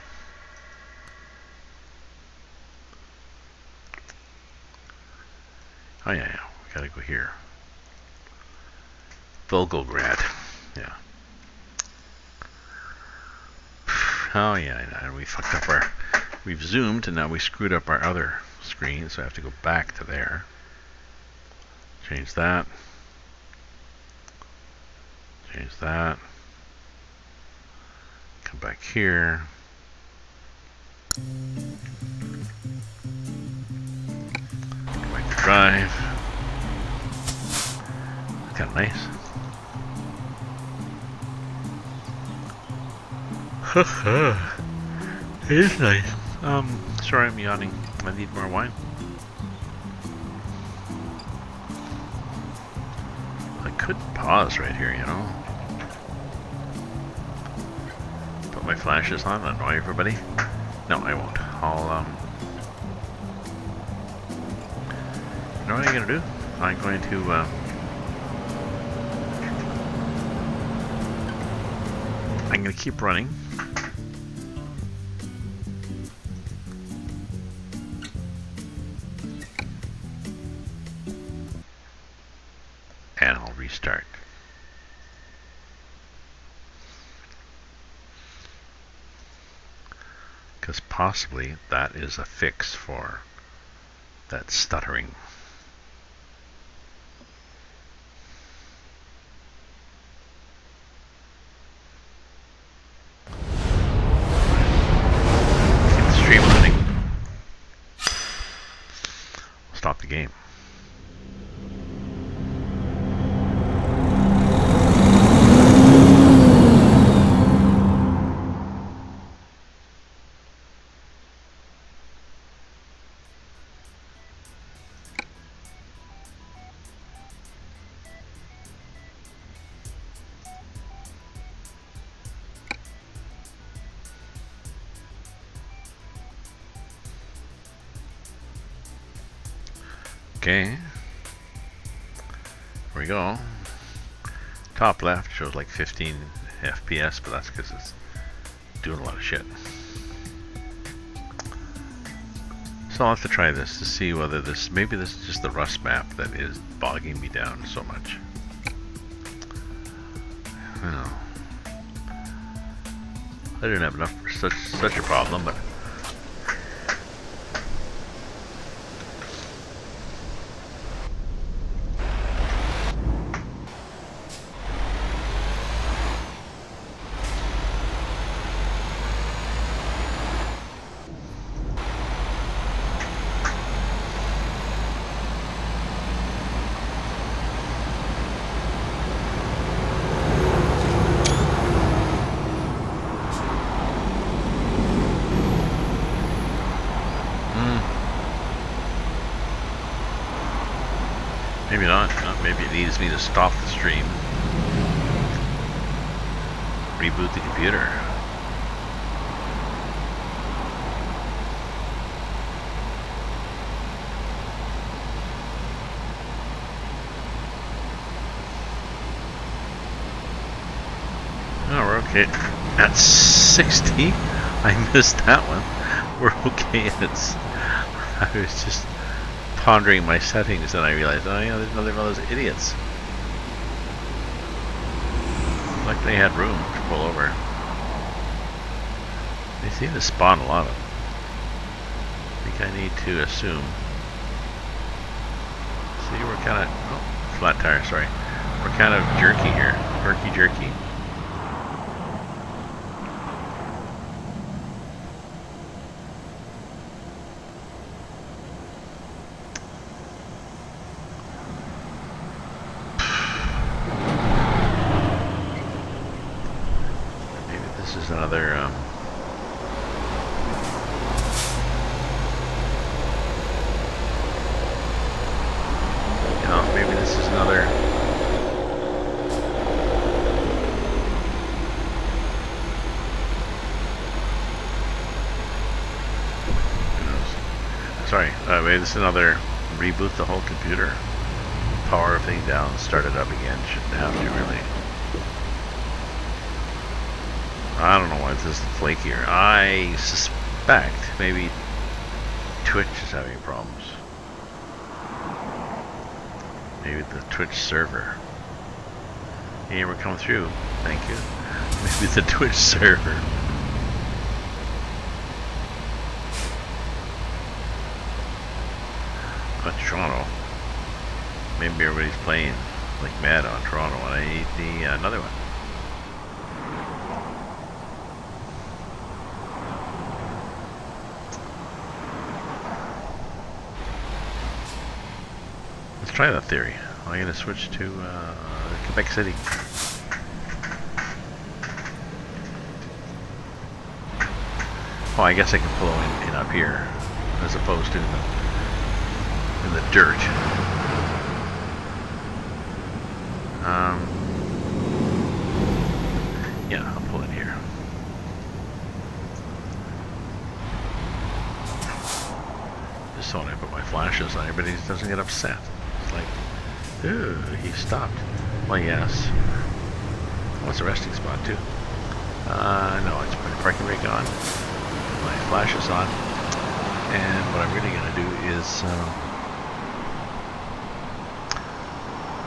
Oh yeah, we gotta go here. Volgograd, yeah. Oh yeah, and we fucked up our... We've zoomed and now we screwed up our other screen, so I have to go back to there. Change that. Change that. Come back here. Go back to drive. Kind of nice. It is nice. Sorry I'm yawning. I need more wine. I could pause right here, you know. Put my flashes on, annoy everybody. No, I won't. I'll, you know what I'm gonna do? I'm going to, I'm gonna keep running. And I'll restart. Because possibly that is a fix for that stuttering. Keep the stream running. Stop the game. Okay, here we go. Top left shows like 15 FPS, but that's because it's doing a lot of shit. So I'll have to try this to see whether this, maybe this is just the RusMap that is bogging me down so much. I don't know. I didn't have enough for such a problem, but maybe not. Maybe it needs me to stop the stream. Reboot the computer. Oh, we're okay. At 60? I missed that one. We're okay. I was just pondering my settings and I realized, oh yeah, there's another one of those idiots. Like they had room to pull over. They seem to spawn a lot of them. I think I need to assume. See, we're kind of, oh, flat tire, sorry. We're kind of jerky here, jerky. another you know, maybe this is another sorry, maybe this is another reboot the whole computer, power everything down, start it up again. Shouldn't have to really. I don't know why this is flakier. I suspect maybe Twitch is having problems. Maybe the Twitch server. Hey, we're coming through. Thank you. Maybe the Twitch server. But Toronto. Maybe everybody's playing like mad on Toronto, and I need the another one. Let's try that theory. I'm going to switch to Quebec City. Oh, I guess I can pull in up here as opposed to in the dirt. Yeah, I'll pull in here. Just so when I put my flashes on, everybody doesn't get upset. It's like, ooh, he stopped. Well, yes. Oh, it's a resting spot too. No, I just put the parking brake on, my flashes on, and what I'm really going to do is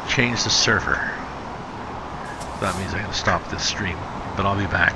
change the server. So that means I'm going to stop this stream, but I'll be back.